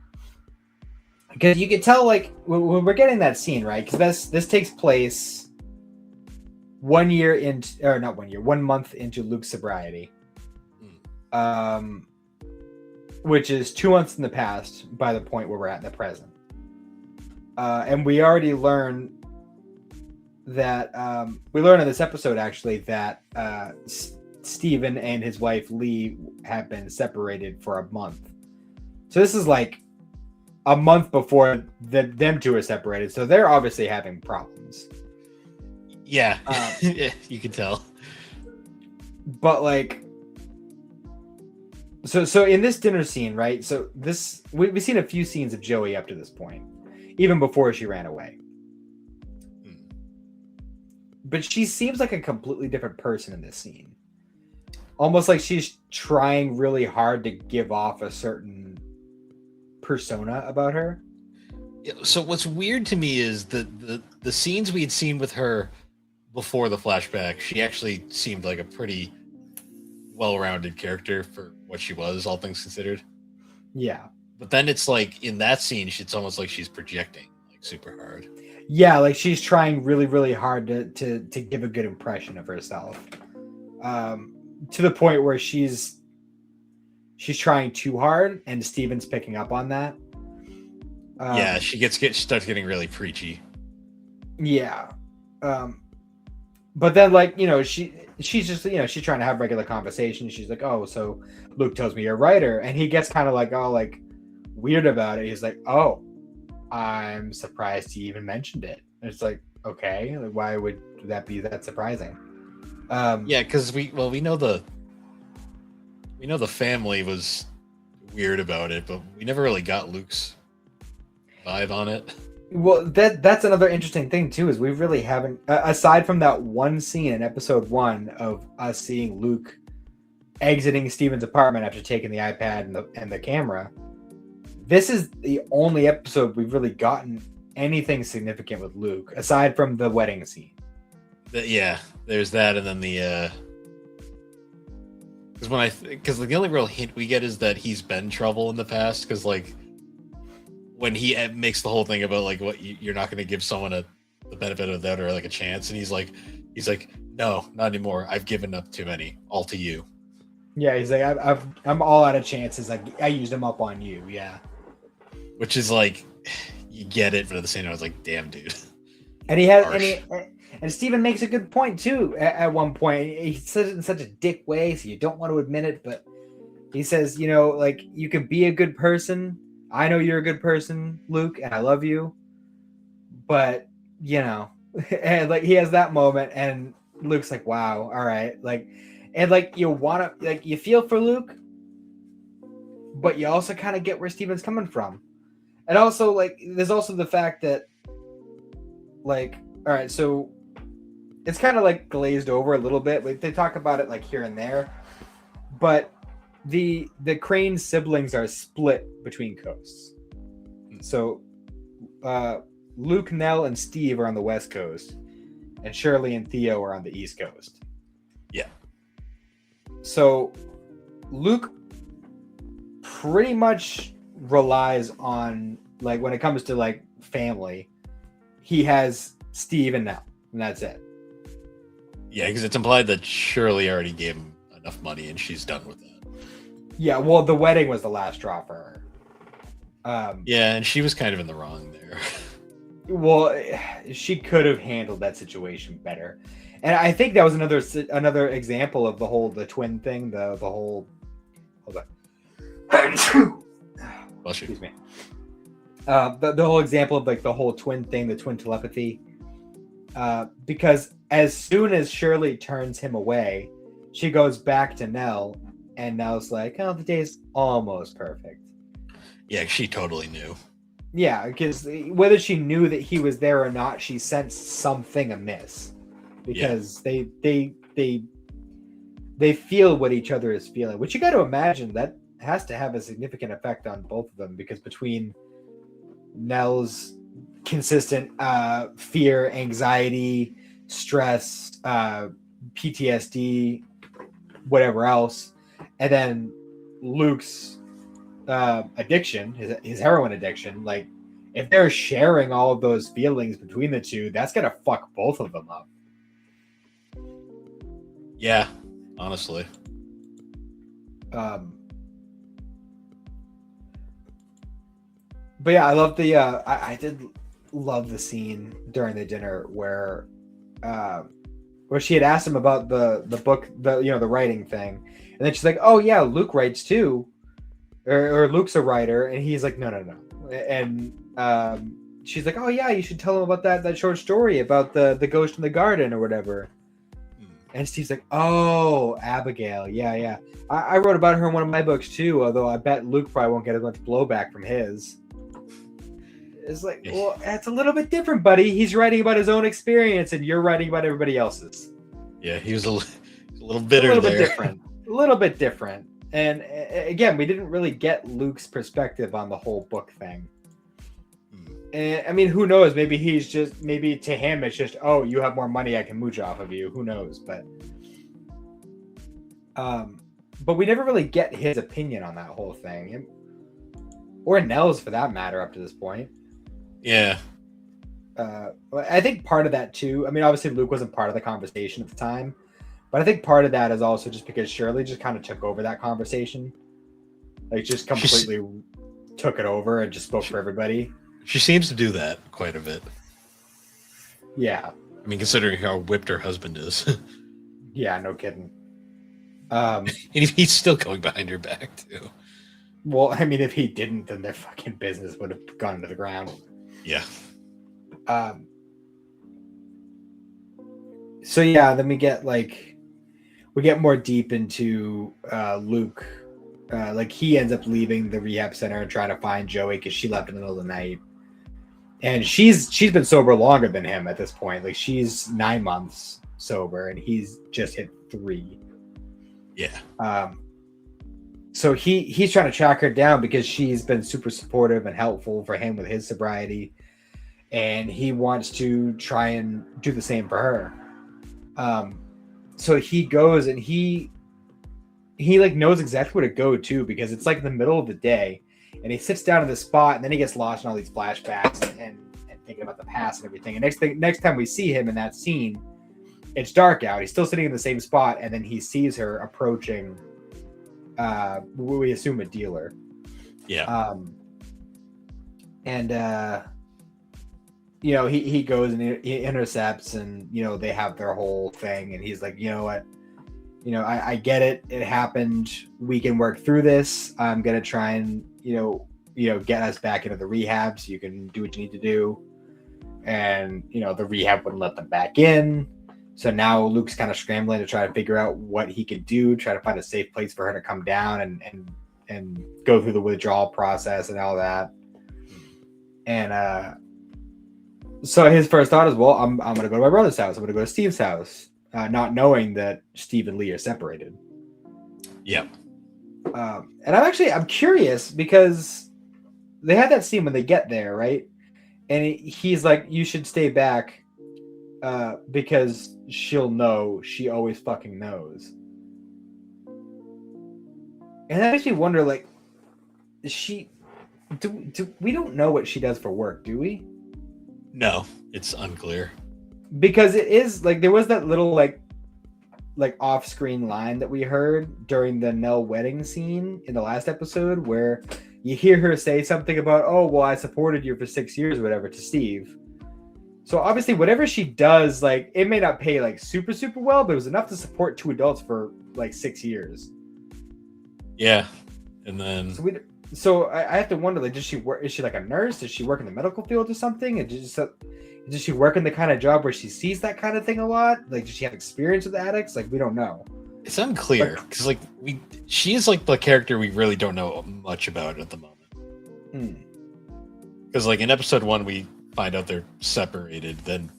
because you could tell, like, when we're getting that scene, right? Because this takes place 1 year into, or not 1 year, 1 month into Luke's sobriety. Which is 2 months in the past by the point where we're at in the present. And we already learn that we learn in this episode actually that Steven and his wife Lee have been separated for a month. So this is like a month before them two are separated. So they're obviously having problems. Yeah, you can tell. But like, so in this dinner scene, right? So this we've seen a few scenes of Joey up to this point, even before she ran away. But she seems like a completely different person in this scene. Almost like she's trying really hard to give off a certain persona about her. So what's weird to me is the scenes we had seen with her before the flashback, she actually seemed like a pretty well-rounded character for what she was, all things considered. Yeah. But then it's like in that scene, it's almost like she's projecting like super hard. Yeah, like she's trying really, really hard to give a good impression of herself. To the point where she's trying too hard, and Steven's picking up on that. Yeah, she starts getting really preachy. Yeah. But then, like, she's just, she's trying to have regular conversation. She's like, oh, so Luke tells me you're a writer. And he gets kind of like, all like weird about it. He's like, oh, I'm surprised he even mentioned it. And it's like, okay, like, why would that be that surprising? Yeah, because we know the family was weird about it, but we never really got Luke's vibe on it. Well, that's another interesting thing too, is we really haven't, aside from that one scene in episode 1 of us seeing Luke exiting Steven's apartment after taking the iPad and the camera, this is the only episode we've really gotten anything significant with Luke, aside from the wedding scene. Yeah, there's that, and then the because the only real hint we get is that he's been trouble in the past, because like when he makes the whole thing about like what you're not going to give someone the benefit of the doubt or like a chance, and he's like no, not anymore, I've given up too many, all to you. Yeah, he's like, I'm all out of chances, like I used them up on you. Yeah, which is like, you get it, but at the same time it's like, damn, dude. And he has and Steven makes a good point too at one point. He says it in such a dick way, so you don't want to admit it, but he says, like, you can be a good person. I know you're a good person, Luke, and I love you. But, and like he has that moment, and Luke's like, wow, all right. Like, and like you want to, like, you feel for Luke, but you also kind of get where Steven's coming from. And also, like, there's also the fact that, like, all right, so it's kind of like glazed over a little bit. Like, they talk about it like here and there, but the Crane siblings are split between coasts. So Luke, Nell, and Steve are on the West Coast, and Shirley and Theo are on the East Coast. Yeah. So Luke pretty much relies on, like, when it comes to like family, he has Steve and Nell, and that's it. Yeah, because it's implied that Shirley already gave him enough money and she's done with that. Yeah, well, the wedding was the last straw for her. Yeah, and she was kind of in the wrong there. Well, she could have handled that situation better, and I think that was another example of the twin thing. The whole, hold on, excuse me. The whole example of like the whole twin thing, the twin telepathy. Because as soon as Shirley turns him away, she goes back to Nell, and Nell's like, "Oh, the day's almost perfect." Yeah, she totally knew. Yeah, because whether she knew that he was there or not, she sensed something amiss. Because they feel what each other is feeling, which you got to imagine that has to have a significant effect on both of them. Because between Nell's consistent fear, anxiety, stress, PTSD, whatever else, and then Luke's addiction, his heroin addiction, like if they're sharing all of those feelings between the two, that's gonna fuck both of them up. Yeah, honestly. But yeah, I love the I did love the scene during the dinner where she had asked him about the book, the writing thing, and then she's like, "Oh yeah, Luke writes too, or Luke's a writer," and he's like, "No, and she's like, "Oh yeah, you should tell him about that short story about the ghost in the garden or whatever." And Steve's like, "Oh, Abigail, yeah. I wrote about her in one of my books too, although I bet Luke probably won't get as much blowback from his." It's like, well, that's a little bit different, buddy. He's writing about his own experience, and you're writing about everybody else's. Yeah, he was a little bitter a little there. bit different. A little bit different. And again, we didn't really get Luke's perspective on the whole book thing. And I mean, who knows? Maybe to him, it's just, oh, you have more money, I can mooch off of you. Who knows? But we never really get his opinion on that whole thing, or Nell's for that matter, up to this point. Yeah. I think part of that too, I mean, obviously Luke wasn't part of the conversation at the time, but I think part of that is also just because Shirley just kind of took over that conversation. Like, just completely took it over and just spoke for everybody. She seems to do that quite a bit. Yeah. I mean, considering how whipped her husband is. Yeah, no kidding. And he's still going behind her back, too. Well, I mean, if he didn't, then their fucking business would have gone to the ground. Yeah. So yeah, then we get more deep into Luke. Like, he ends up leaving the rehab center and trying to find Joey because she left in the middle of the night. And she's been sober longer than him at this point. Like, she's 9 months sober and he's just hit 3. Yeah. So he's trying to track her down because she's been super supportive and helpful for him with his sobriety, and he wants to try and do the same for her. So he goes and he like knows exactly where to go too, because it's like the middle of the day, and he sits down in the spot, and then he gets lost in all these flashbacks and thinking about the past and everything. And next time we see him in that scene, it's dark out. He's still sitting in the same spot, and then he sees her approaching. We assume a dealer. Yeah. He goes and he intercepts, and they have their whole thing, and he's like, you know what, I get it. It happened. We can work through this. I'm gonna try and get us back into the rehab so you can do what you need to do. And the rehab wouldn't let them back in. So now Luke's kind of scrambling to try to figure out what he could do, try to find a safe place for her to come down and go through the withdrawal process and all that. And so his first thought is, well, I'm going to go to my brother's house. I'm going to go to Steve's house, not knowing that Steve and Lee are separated. Yeah. And I'm curious because they had that scene when they get there, right? and he's like, you should stay back because she'll know. She always fucking knows. And that makes me wonder, like, is she... we don't know what she does for work, do we? No, it's unclear. Because it is, like, there was that little, like off-screen line that we heard during the Nell wedding scene in the last episode where you hear her say something about, oh, well, I supported you for 6 years or whatever to Steve. So obviously whatever she does, like, it may not pay like super, super well, but it was enough to support 2 adults for like 6 years. Yeah. And then so I have to wonder, like, does she work? Is she like a nurse? Does she work in the medical field or something? And does she work in the kind of job where she sees that kind of thing a lot? Like, does she have experience with addicts? Like, we don't know. it's unclear because like she is like the character we really don't know much about at the moment. Because like in episode 1 we find out they're separated, then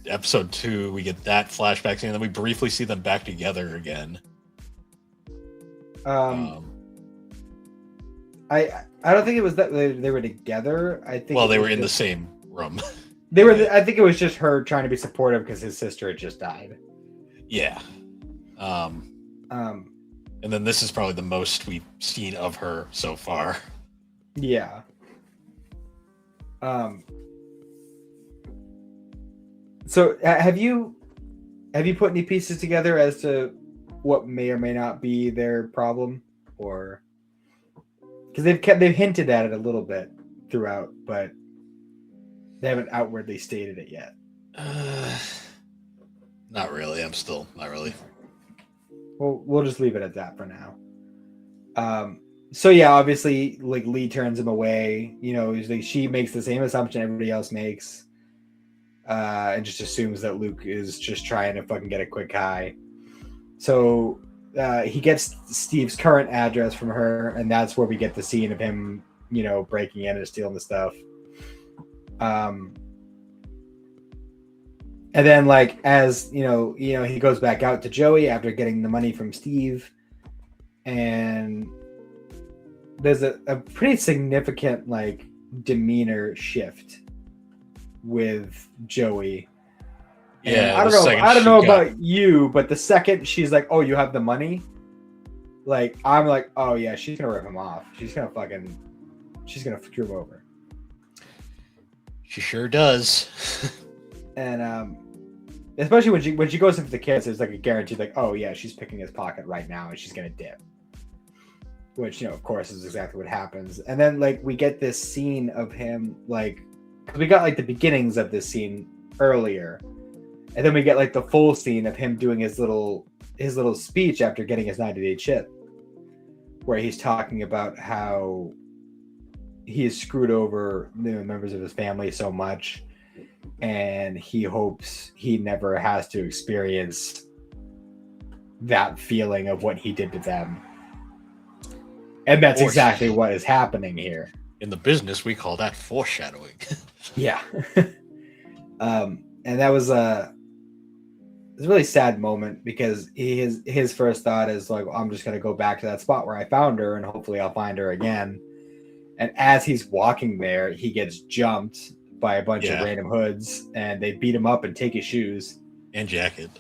episode 2 we get that flashback scene, and then we briefly see them back together again. I don't think it was that they were together. I think they were in the same room. They were. I think it was just her trying to be supportive because his sister had just died. Yeah. And then this is probably the most we've seen of her so far. Yeah. So have you put any pieces together as to what may or may not be their problem, or because they've hinted at it a little bit throughout, but they haven't outwardly stated it yet. Not really. I'm still not really. Well, we'll just leave it at that for now. So yeah, obviously, like, Lee turns him away. You know, like, she makes the same assumption everybody else makes, and just assumes that Luke is just trying to fucking get a quick high. So he gets Steve's current address from her, and that's where we get the scene of him, you know, breaking in and stealing the stuff. And then, like, as you know, he goes back out to Joey after getting the money from Steve, and there's a pretty significant, like, demeanor shift with Joey. Yeah, I don't know about you, but the second she's like, "Oh, you have the money," like, I'm like, "Oh yeah, she's gonna rip him off. She's gonna screw him over." She sure does. And especially when she goes into the kids, there's like a guarantee, like, "Oh yeah, she's picking his pocket right now, and she's gonna dip." Which, of course, is exactly what happens. And then, like, we get this scene of him, like, we got like the beginnings of this scene earlier, and then we get like the full scene of him doing his little speech after getting his 90-day chip, where he's talking about how he has screwed over members of his family so much, and he hopes he never has to experience that feeling of what he did to them. And that's exactly what is happening here. In the business, we call that foreshadowing. Yeah. And that was a really sad moment, because his first thought is like, well, I'm just going to go back to that spot where I found her, and hopefully I'll find her again. And as he's walking there, he gets jumped by a bunch of random hoods, and they beat him up and take his shoes. And jacket,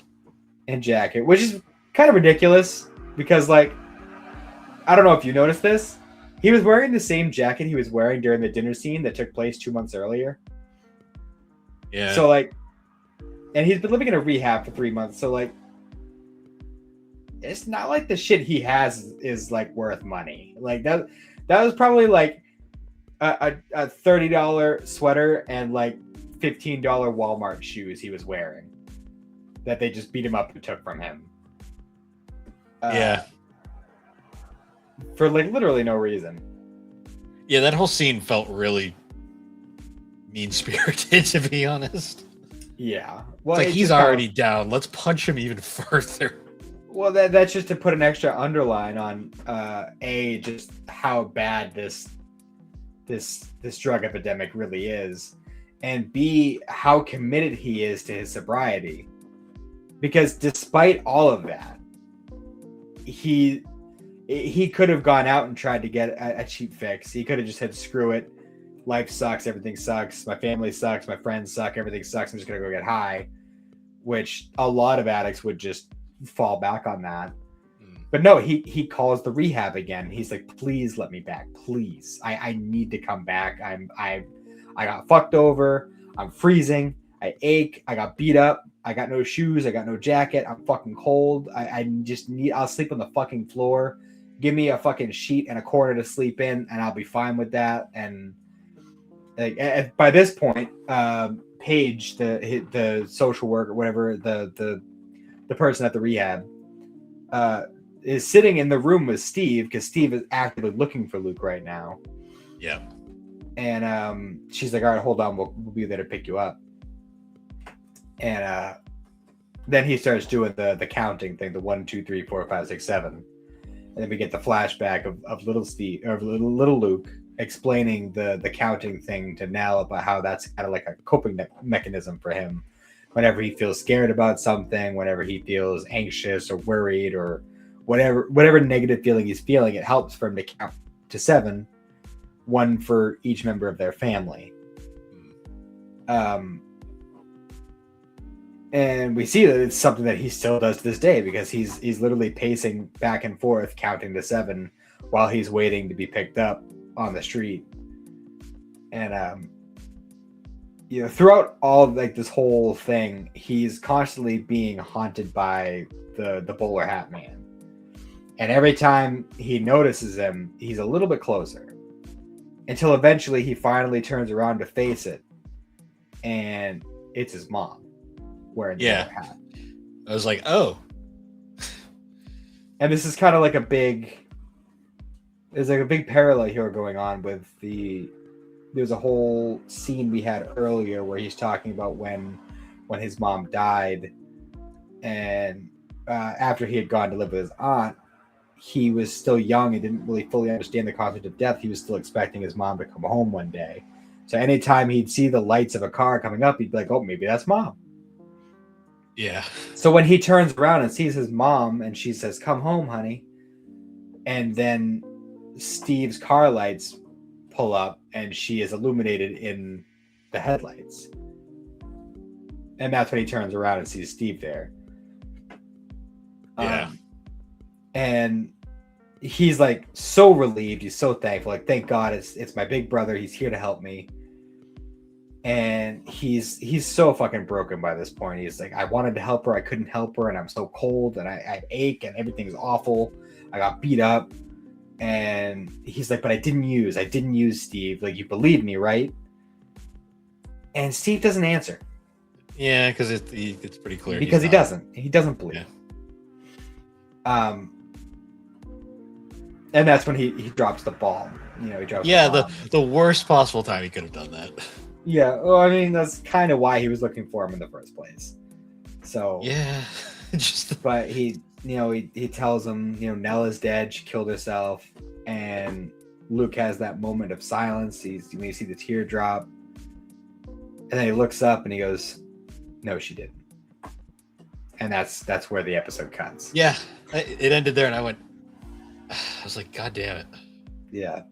which is kind of ridiculous, because, like, I don't know if you noticed this. He was wearing the same jacket he was wearing during the dinner scene that took place 2 months earlier. Yeah. So, like, and he's been living in a rehab for 3 months. So, like, it's not like the shit he has is like worth money. Like, that was probably like a $30 sweater and like $15 Walmart shoes he was wearing that they just beat him up and took from him. Yeah. For like literally no reason. Yeah, that whole scene felt really mean-spirited, to be honest. Yeah. Well, it's like, he's already down. Let's punch him even further. Well, that's just to put an extra underline on just how bad this drug epidemic really is, and B, how committed he is to his sobriety. Because despite all of that, he could have gone out and tried to get a cheap fix. He could have just said, screw it, life sucks, everything sucks, my family sucks, my friends suck, everything sucks, I'm just gonna go get high, which a lot of addicts would just fall back on that. But no, he calls the rehab again. He's like, please let me back, please. I need to come back. I got fucked over. I'm freezing. I ache. I got beat up. I got no shoes. I got no jacket. I'm fucking cold. I just need. I'll sleep on the fucking floor. Give me a fucking sheet and a corner to sleep in, and I'll be fine with that. And like, by this point, Paige, the social worker, whatever, the person at the rehab, is sitting in the room with Steve because Steve is actively looking for Luke right now. Yeah. And she's like, all right, hold on, we'll be there to pick you up. And then he starts doing the counting thing, the 1, 2, 3, 4, 5, 6, 7. And then we get the flashback of little Steve or little Luke explaining the counting thing to Nell about how that's kind of like a coping mechanism for him. Whenever he feels scared about something, whenever he feels anxious or worried or whatever negative feeling he's feeling, it helps for him to count to 7, 1 for each member of their family. And we see that it's something that he still does to this day because he's literally pacing back and forth, counting to 7 while he's waiting to be picked up on the street. And you know, throughout all of, like, this whole thing, he's constantly being haunted by the bowler hat man. And every time he notices him, he's a little bit closer. Until eventually he finally turns around to face it. And it's his mom wearing the bowler hat. I was like, oh. And this is kind of like there's like a big parallel here going on with there's a whole scene we had earlier where he's talking about when his mom died. And after he had gone to live with his aunt, he was still young and didn't really fully understand the concept of death. He was still expecting his mom to come home one day. So anytime he'd see the lights of a car coming up, he'd be like, oh, maybe that's mom. Yeah. So when he turns around and sees his mom and she says, come home, honey. And then Steve's car lights pull up and she is illuminated in the headlights. And that's when he turns around and sees Steve there. Yeah. And he's like so relieved. He's so thankful. Like, thank God it's my big brother. He's here to help me. And he's so fucking broken by this point. He's like, I wanted to help her. I couldn't help her. And I'm so cold and I ache and everything's awful. I got beat up. And he's like, but I didn't use Steve. Like, you believe me, right? And Steve doesn't answer. Yeah, because it's pretty clear. Because he doesn't believe. Yeah. And that's when he drops the ball. You know, he drops the worst possible time he could have done that. Yeah, well, I mean, that's kind of why he was looking for him in the first place. So yeah, but he tells him, you know, Nell is dead. She killed herself, and Luke has that moment of silence. You see the teardrop, and then he looks up and he goes, "No, she didn't." And that's where the episode cuts. Yeah, it ended there, and I was like, God damn it. Yeah.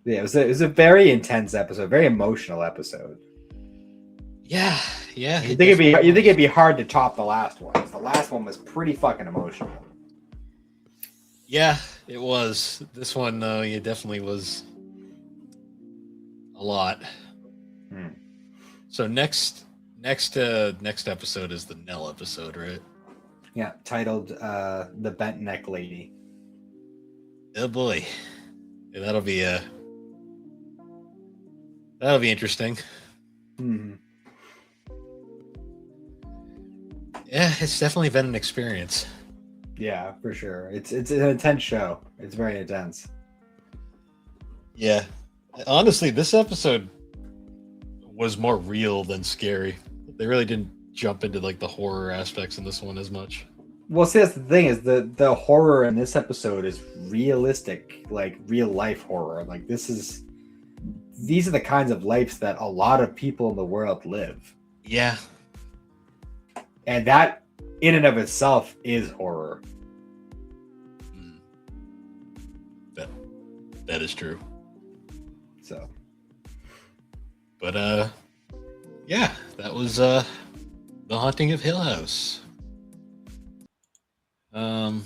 Yeah, it was a very intense episode, very emotional episode. Yeah. You think it'd be hard to top the last one? The last one was pretty fucking emotional. Yeah, it was. This one, though, it definitely was a lot. So next episode is the Nell episode, right? Yeah, titled "The Bent Neck Lady." Oh boy, yeah, that'll be interesting. Mm-hmm. Yeah, it's definitely been an experience. Yeah, for sure. It's an intense show. It's very intense. Yeah, honestly, this episode was more real than scary. They really didn't jump into like the horror aspects in this one as much. Well, see, that's the thing is the horror in this episode is realistic, like real life horror. Like these are the kinds of lives that a lot of people in the world live. Yeah. And that in and of itself is horror. That is true. So, but yeah, that was The Haunting of Hill House. Yep.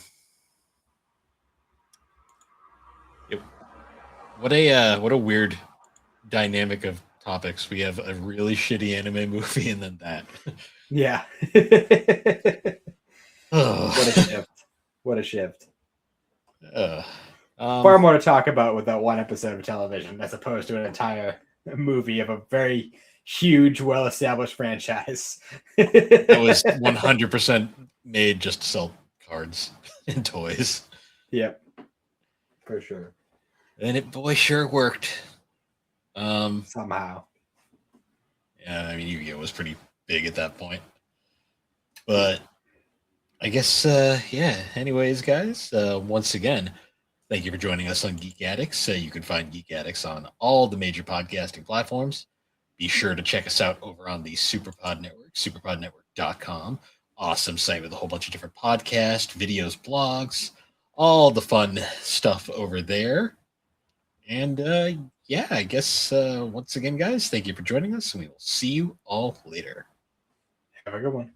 What a weird dynamic of topics. We have a really shitty anime movie and then that. yeah. What a shift. What a shift. Far more to talk about with that one episode of television as opposed to an entire movie of a very huge, well-established franchise. That was 100% made just to sell cards and toys. Yep, for sure. And it boy sure worked. Somehow. Yeah, I mean Yu-Gi-Oh was pretty big at that point. But I guess yeah, anyways, guys, once again, thank you for joining us on Geek Addicts. You can find Geek Addicts on all the major podcasting platforms. Be sure to check us out over on the Superpod Network, superpodnetwork.com. Awesome site with a whole bunch of different podcasts, videos, blogs, all the fun stuff over there. And yeah, I guess once again, guys, thank you for joining us, and we will see you all later. Have a good one.